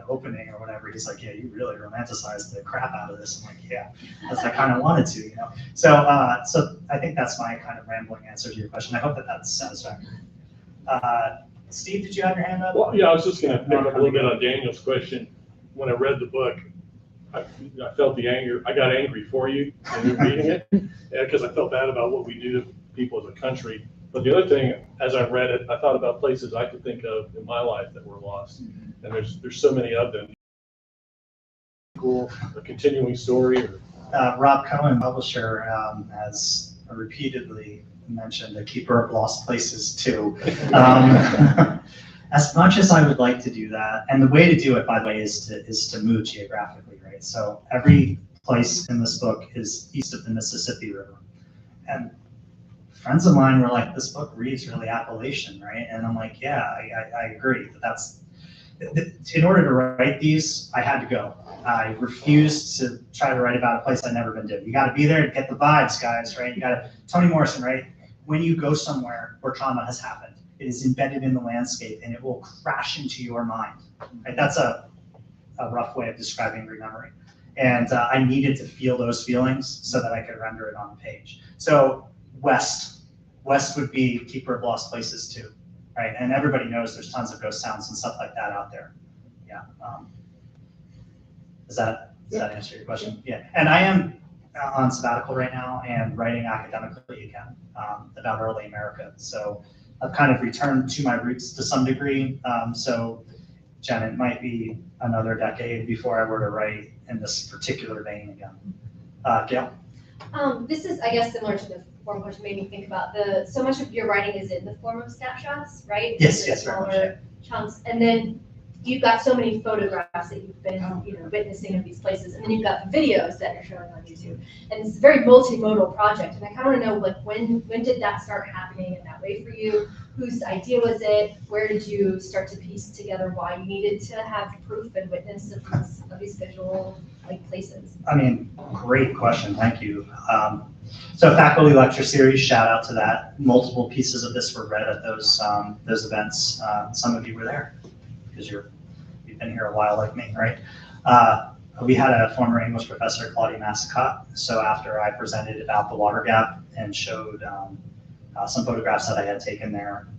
Speaker 1: opening or whatever, he's like, yeah, you really romanticized the crap out of this. I'm like, yeah, because I kind of wanted to, you know? So, so I think that's my kind of rambling answer to your question. I hope that that's satisfactory. Steve, did you have your hand up?
Speaker 5: Well, yeah, I was just going to pick up a little bit on Daniel's question. When I read the book, I felt the anger. I got angry for you when you were reading it because I felt bad about what we do to people as a country. But the other thing, as I read it, I thought about places I could think of in my life that were lost, and there's so many of them. sequel, a continuing story, or?
Speaker 1: Rob Cohen, publisher, has repeatedly mentioned a keeper of lost places too. As much as I would like to do that, and the way to do it, by the way, is to move geographically, right? So every place in this book is east of the Mississippi River. And friends of mine were like, this book reads really Appalachian, right? And I'm like, yeah, I agree. But that's, in order to write these, I had to go. I refused to try to write about a place I'd never been to. You got to be there to get the vibes, guys, right? You got to, Toni Morrison, right? When you go somewhere where trauma has happened, it is embedded in the landscape and it will crash into your mind, right? That's a rough way of describing rememory. And I needed to feel those feelings so that I could render it on the page. So West would be keeper of lost places too, right? And everybody knows there's tons of ghost towns and stuff like that out there. Yeah. Does that answer your question? Yeah. And I am on sabbatical right now and writing academically again about early America. So I've kind of returned to my roots to some degree. So Jen, it might be another decade before I were to write in this particular vein again. Gail?
Speaker 6: This is, I guess, similar to the form which made me think about so much of your writing is in the form of snapshots, right?
Speaker 1: Yes,
Speaker 6: very
Speaker 1: much.
Speaker 6: Chunks. And then you've got so many photographs that you've been, witnessing of these places, and then you've got videos that you're showing on YouTube. And it's a very multimodal project. And I kind of want to know, like, when did that start happening in that way for you? Whose idea was it? Where did you start to piece together why you needed to have proof and witness of these visual places?
Speaker 1: I mean, great question. Thank you. So faculty lecture series, shout out to that. Multiple pieces of this were read at those events. Some of you were there because you've been here a while like me, right? We had a former English professor, Claudia Massicott. So after I presented about the water gap and showed some photographs that I had taken there,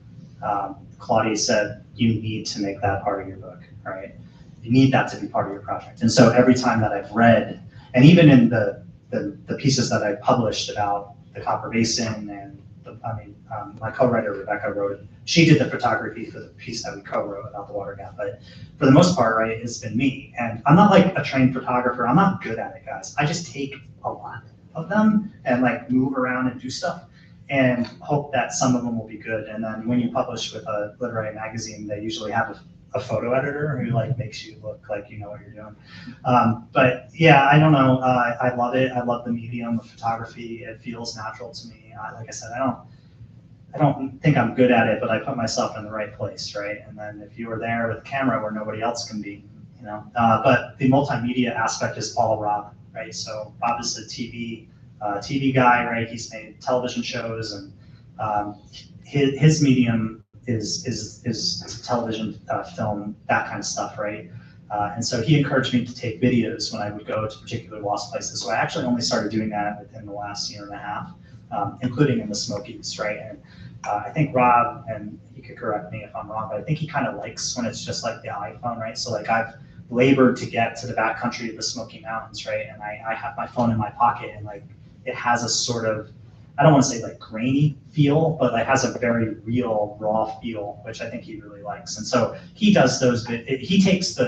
Speaker 1: Claudia said, you need to make that part of your book, right? You need that to be part of your project. And so every time that I've read, and even in the pieces that I published about the Copper Basin and my co-writer, Rebecca, wrote, she did the photography for the piece that we co-wrote about the water gap. But for the most part, right, it's been me. And I'm not like a trained photographer. I'm not good at it, guys. I just take a lot of them and like move around and do stuff and hope that some of them will be good. And then when you publish with a literary magazine, they usually have a photo editor who like makes you look like you know what you're doing. But yeah, I don't know. I love it. I love the medium of photography. It feels natural to me. Like I said, I don't think I'm good at it, but I put myself in the right place, right? And then if you were there with a camera where nobody else can be, you know. But the multimedia aspect is all Rob, right? So Rob is a TV guy, right? He's made television shows, and his medium is television, film, that kind of stuff, right? And so he encouraged me to take videos when I would go to particular lost places. So I actually only started doing that within the last year and a half, including in the Smokies, right? And I think Rob, and he could correct me if I'm wrong, but I think he kind of likes when it's just like the iPhone, right? So like I've labored to get to the backcountry of the Smoky Mountains, right? And I have my phone in my pocket, and like it has a sort of, I don't want to say like grainy feel, but it has a very real raw feel, which I think he really likes. And so he does those, he takes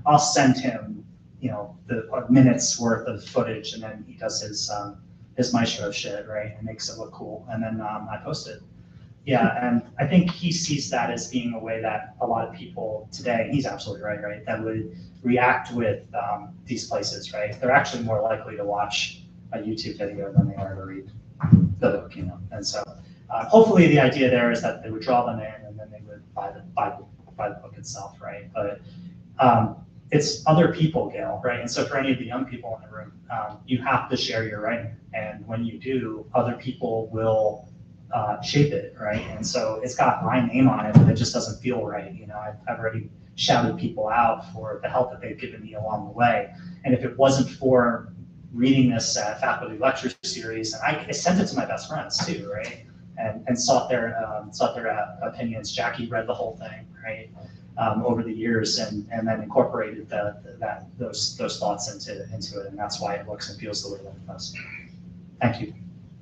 Speaker 1: I'll send him, you know, the minutes worth of footage, and then he does his maestro shit, right? And makes it look cool. And then I post it. Yeah, and I think he sees that as being a way that a lot of people today, and he's absolutely right, that would react with these places, right? They're actually more likely to watch a YouTube video than they are to read the book, you know. And so hopefully the idea there is that they would draw them in and then they would buy the book itself, right? But it's other people, Gail, right? And so for any of the young people in the room, you have to share your writing. And when you do, other people will shape it, right? And so it's got my name on it, but it just doesn't feel right. You know, I've already shouted people out for the help that they've given me along the way. And if it wasn't for reading this faculty lecture series, and I sent it to my best friends too, right? And sought their opinions. Jackie read the whole thing, right? Over the years, and then incorporated those thoughts into it, and that's why it looks and feels the way that it does. Thank you.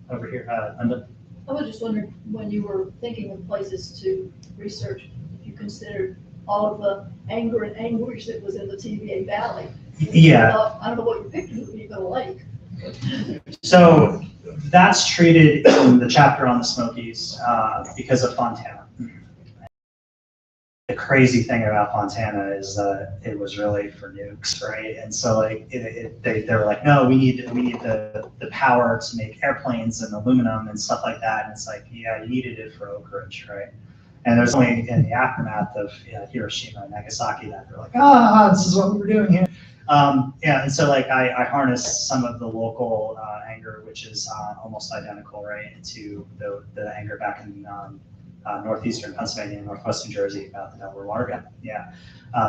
Speaker 1: Over here, Linda.
Speaker 7: I was just wondering, when you were thinking of places to research, if you considered all of the anger and anguish that was in the TVA Valley.
Speaker 1: Yeah.
Speaker 7: I don't know what your pictures are, you got a lake.
Speaker 1: So that's treated in the chapter on the Smokies because of Fontana. The crazy thing about Fontana is that it was really for nukes, right? And so like they were like, no, we need the power to make airplanes and aluminum and stuff like that. And it's like, yeah, you needed it for Oak Ridge, right? And there's only in the aftermath of Hiroshima and Nagasaki that they're like, this is what we were doing here. Yeah, and so like I harnessed some of the local anger, which is almost identical, right, to the anger back in northeastern Pennsylvania and northwest New Jersey about the Delaware Water Gap. Yeah.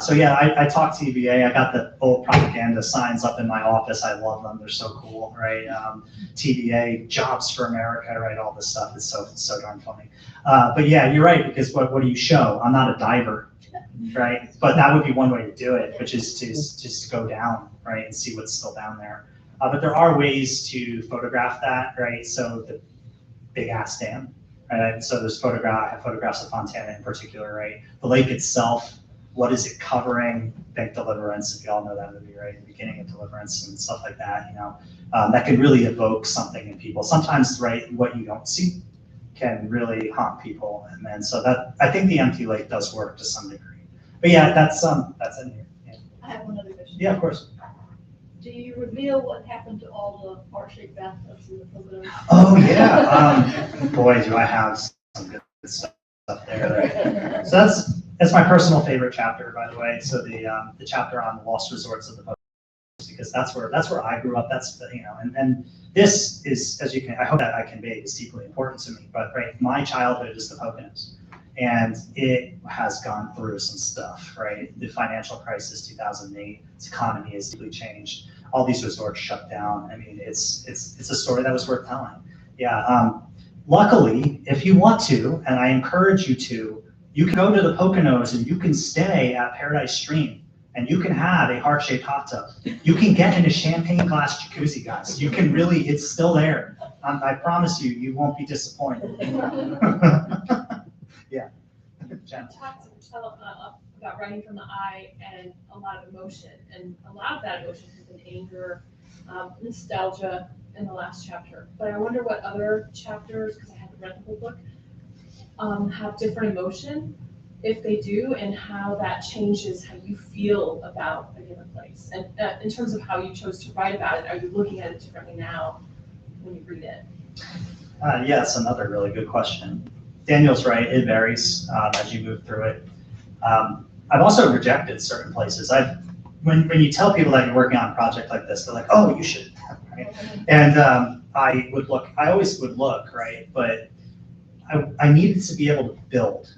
Speaker 1: So yeah, I talked to TVA. I got the old propaganda signs up in my office. I love them. They're so cool, right? TVA, Jobs for America, right? All this stuff is so darn funny. But yeah, you're right, because what do you show? I'm not a diver, right? But that would be one way to do it, which is to just go down, right, and see what's still down there. But there are ways to photograph that, right? So the big ass dam, right? So there's photographs of Fontana in particular, right? The lake itself, what is it covering? Think Deliverance, if you all know that movie, right? The beginning of Deliverance and stuff like that, that can really evoke something in people. Sometimes, right, what you don't see can really haunt people. And then so that, I think the empty lake does work to some degree. But yeah, that's in here. Yeah.
Speaker 7: I have one other question.
Speaker 1: Yeah, of course.
Speaker 7: Do you reveal what happened to all the heart-shaped bathtubs in the photos?
Speaker 1: Oh yeah. Boy, do I have some good stuff there. So that's my personal favorite chapter, by the way. So the chapter on the lost resorts of the Poconos, because that's where I grew up. That's and this is, as you can, I hope that I convey, is deeply important to me. But right, my childhood is the Poconos. And it has gone through some stuff, right? The financial crisis, 2008, its economy has deeply changed. All these resorts shut down. I mean, it's a story that was worth telling. Yeah. Luckily, if you want to, and I encourage you to, you can go to the Poconos and you can stay at Paradise Stream and you can have a heart-shaped hot tub. You can get in a champagne glass jacuzzi, guys. You can really, it's still there. I promise you, you won't be disappointed. Yeah. Jen.
Speaker 8: Talked about writing from the eye and a lot of emotion, and a lot of that emotion has been anger, nostalgia in the last chapter. But I wonder what other chapters, because I haven't read the whole book, have different emotion, if they do, and how that changes how you feel about a given place. And in terms of how you chose to write about it, are you looking at it differently now when you read it?
Speaker 1: Yeah, that's another really good question. Daniel's right, it varies as you move through it. I've also rejected certain places. When you tell people that you're working on a project like this, they're like, oh, you should, right? And I always would look, right? But I needed to be able to build,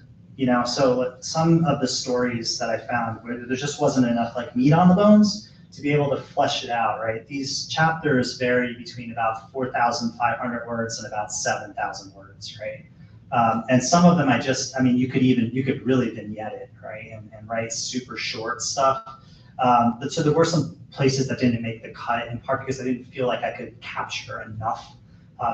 Speaker 1: so some of the stories that I found where there just wasn't enough like meat on the bones to be able to flesh it out, right? These chapters vary between about 4,500 words and about 7,000 words, right? And some of them you could really vignette it, right? And write super short stuff. So there were some places that didn't make the cut, in part because I didn't feel like I could capture enough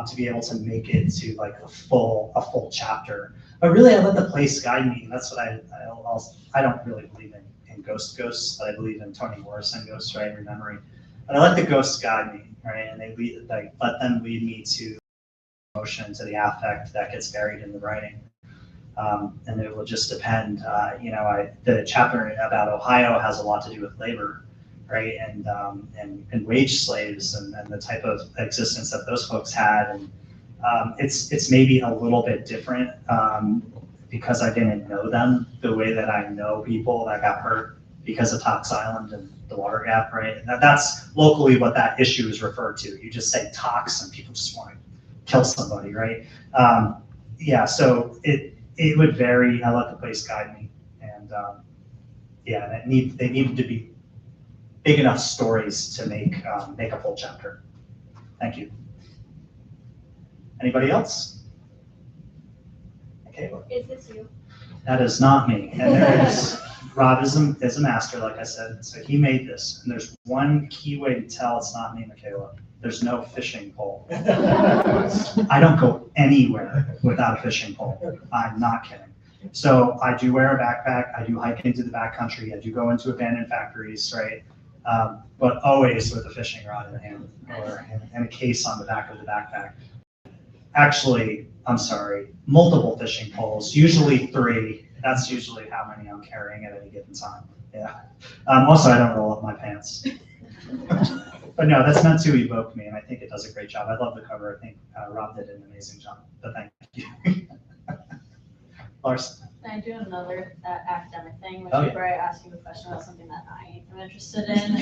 Speaker 1: to be able to make it to like a full chapter. But really, I let the place guide me. That's what I don't really believe in ghosts, but I believe in Toni Morrison ghosts, right? Remembering. But I let the ghosts guide me, right? And let them lead me to emotion, to the affect that gets buried in the writing. And it will just depend. The chapter about Ohio has a lot to do with labor, right? And wage slaves and the type of existence that those folks had. And it's maybe a little bit different because I didn't know them the way that I know people that got hurt because of Tox Island and the water gap, right? And that's locally what that issue is referred to. You just say tox and people just want to kill somebody, right? So it would vary. I let the place guide me, and they needed to be big enough stories to make a full chapter. Thank you. Anybody else? Okay.
Speaker 6: Is this you?
Speaker 1: That is not me. And there's Rob is a master, like I said, so he made this. And there's one key way to tell it's not me, Michaela. There's no fishing pole. I don't go anywhere without a fishing pole. I'm not kidding. So I do wear a backpack. I do hike into the backcountry. I do go into abandoned factories, right? but always with a fishing rod in hand or and a case on the back of the backpack. Actually, I'm sorry, multiple fishing poles, usually 3. That's usually how many I'm carrying at any given time. Yeah. Also, I don't roll up my pants. But no, that's meant to evoke me, and I think it does a great job. I love the cover. I think Rob did an amazing job, but thank you. Lars?
Speaker 9: Can I do another academic thing, which
Speaker 1: Oh, yeah.
Speaker 9: is where I ask you a question about something that I am interested in,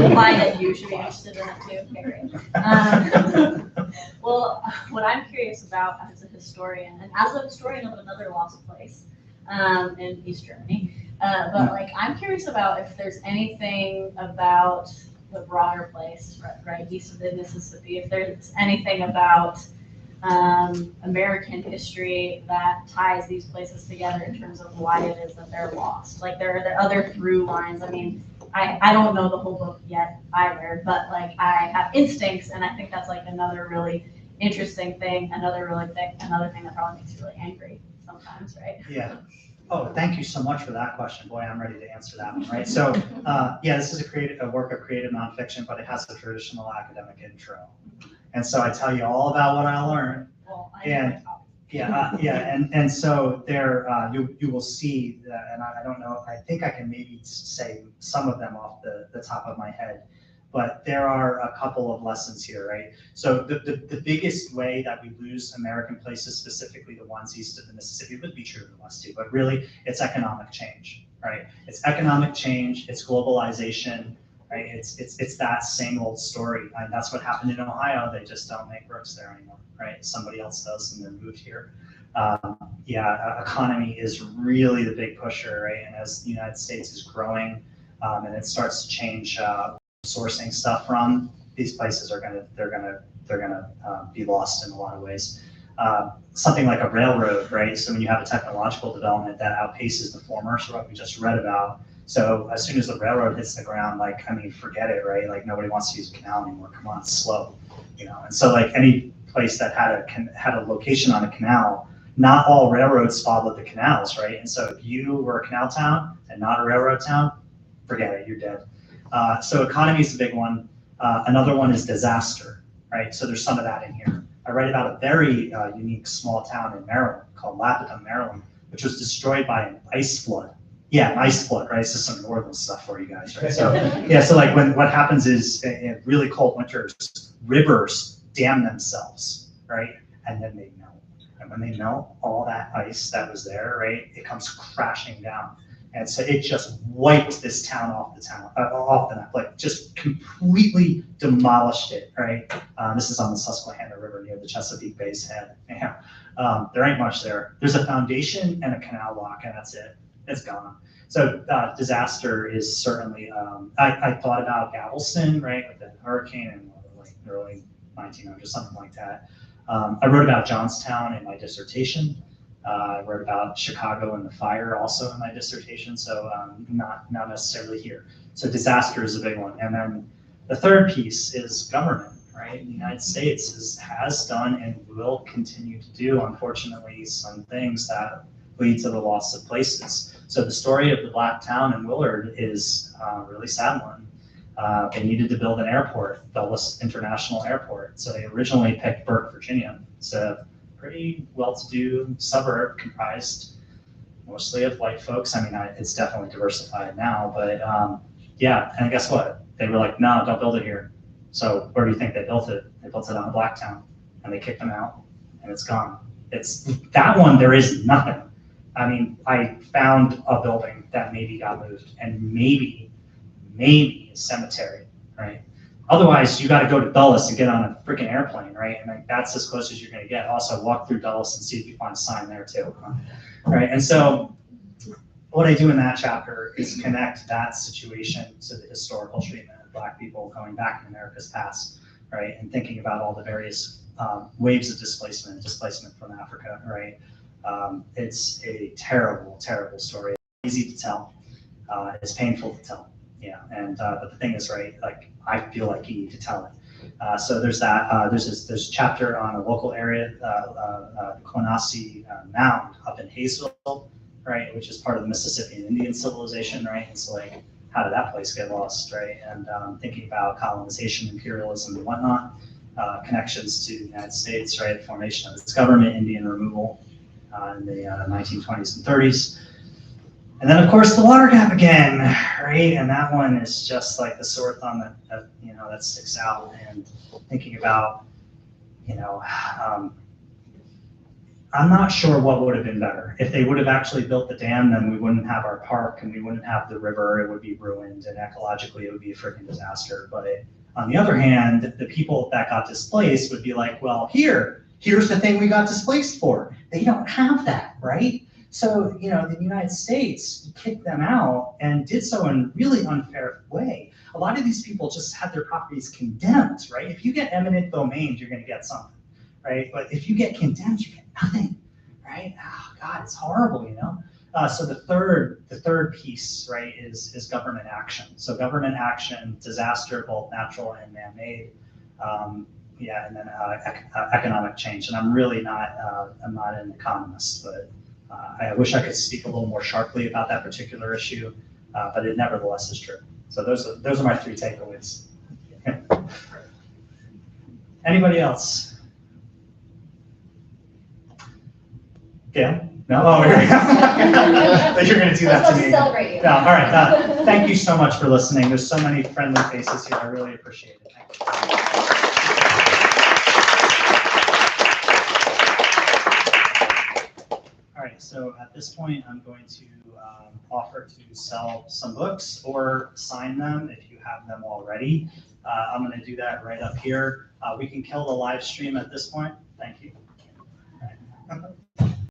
Speaker 9: implying that you should be interested in it too. Okay, great. Well, what I'm curious about as a historian, and as a historian of another lost place in East Germany, but like I'm curious about if there's anything about the broader place, right east of the Mississippi, if there's anything about American history that ties these places together in terms of why it is that they're lost. Like there are other through lines. I mean, I don't know the whole book yet either, but like I have instincts, and I think that's like another really interesting thing, another thing that probably makes you really angry sometimes, right?
Speaker 1: Yeah. Oh, thank you so much for that question. Boy, I'm ready to answer that one, right? So, yeah, this is a work of creative nonfiction, but it has a traditional academic intro. And so I tell you all about what I learned.
Speaker 9: Well,
Speaker 1: And and so there you will see that, and I don't know, I think I can maybe say some of them off the top of my head, but there are a couple of lessons here, right? So the biggest way that we lose American places, specifically the ones east of the Mississippi, would be true of the West too, but really it's economic change, right? It's economic change, it's globalization, right? It's that same old story. And that's what happened in Ohio. They just don't make brooks there anymore, right? Somebody else does, and they're moved here. Economy is really the big pusher, right? And as the United States is growing, and it starts to change sourcing stuff from, these places they're gonna be lost in a lot of ways. Something like a railroad, right? So when you have a technological development that outpaces the former, so what we just read about. So as soon as the railroad hits the ground, like, I mean, forget it, right? Like nobody wants to use a canal anymore. Come on, it's slow, you know? And so like any place that had a location on a canal, not all railroads followed the canals, right? And so if you were a canal town and not a railroad town, forget it, you're dead. So economy is a big one. Another one is disaster, right? So there's some of that in here. I write about a very unique small town in Maryland called Lapidum, Maryland, which was destroyed by an ice flood. Yeah, an ice flood, right? This is some northern stuff for you guys, right? So yeah, so like what happens is in really cold winters, rivers dam themselves, right? And then they melt. And when they melt, all that ice that was there, right, it comes crashing down. And so it just wiped this town off the map, like just completely demolished it, right? This is on the Susquehanna River near the Chesapeake Bay's head. Yeah. There ain't much there. There's a foundation and a canal lock, and that's it. It's gone. So disaster is certainly, I thought about Galveston, right, like the hurricane in like early 1900s, something like that. I wrote about Johnstown in my dissertation. I wrote about Chicago and the fire also in my dissertation, so not necessarily here. So disaster is a big one. And then the third piece is government, right? The United States has done and will continue to do, unfortunately, some things that lead to the loss of places. So the story of the Black Town in Willard is a really sad one. They needed to build an airport, Dulles International Airport. So they originally picked Burke, Virginia. It's a pretty well-to-do suburb comprised mostly of white folks. I mean, it's definitely diversified now, but yeah, and guess what? They were like, no, don't build it here. So where do you think they built it? They built it on Blacktown, and they kicked them out, and it's gone. It's that one, there is nothing. I mean, I found a building that maybe got moved, and maybe a cemetery, right? Otherwise, you got to go to Dulles and get on a freaking airplane, right? And like, that's as close as you're going to get. Also, walk through Dulles and see if you find a sign there too, right? And so, what I do in that chapter is connect that situation to the historical treatment of Black people going back in America's past, right? And thinking about all the various waves of displacement from Africa, right? It's a terrible, terrible story. It's easy to tell. It's painful to tell. Yeah, and but the thing is, right, like I feel like you need to tell it. So there's that. There's a chapter on a local area, the Quinasi Mound up in Hayesville, right, which is part of the Mississippian Indian civilization, right? It's like how did that place get lost, right? And thinking about colonization, imperialism, and whatnot, connections to the United States, right? Formation of its government, Indian removal in the 1920s and 30s. And then, of course, the water gap again, right? And that one is just like the sore thumb that that sticks out. And thinking about, I'm not sure what would have been better. If they would have actually built the dam, then we wouldn't have our park and we wouldn't have the river. It would be ruined, and ecologically it would be a freaking disaster. But on the other hand, the people that got displaced would be like, well, here's the thing we got displaced for. They don't have that, right? So, the United States kicked them out and did so in a really unfair way. A lot of these people just had their properties condemned, right? If you get eminent domains, you're going to get something, right? But if you get condemned, you get nothing, right? Oh, God, it's horrible, So the third piece, right, is government action. So government action, disaster, both natural and man-made, and then economic change. And I'm really not, I'm not an economist, but I wish I could speak a little more sharply about that particular issue, but it nevertheless is true. So those are my 3 takeaways. Anybody else? Yeah? No? Oh, you're going to do that to me.
Speaker 6: Celebrate you.
Speaker 1: No, all right. Thank you so much for listening. There's so many friendly faces here. I really appreciate it. Thank you. All right, so at this point, I'm going to offer to sell some books or sign them if you have them already. I'm going to do that right up here. We can kill the live stream at this point. Thank you. All right.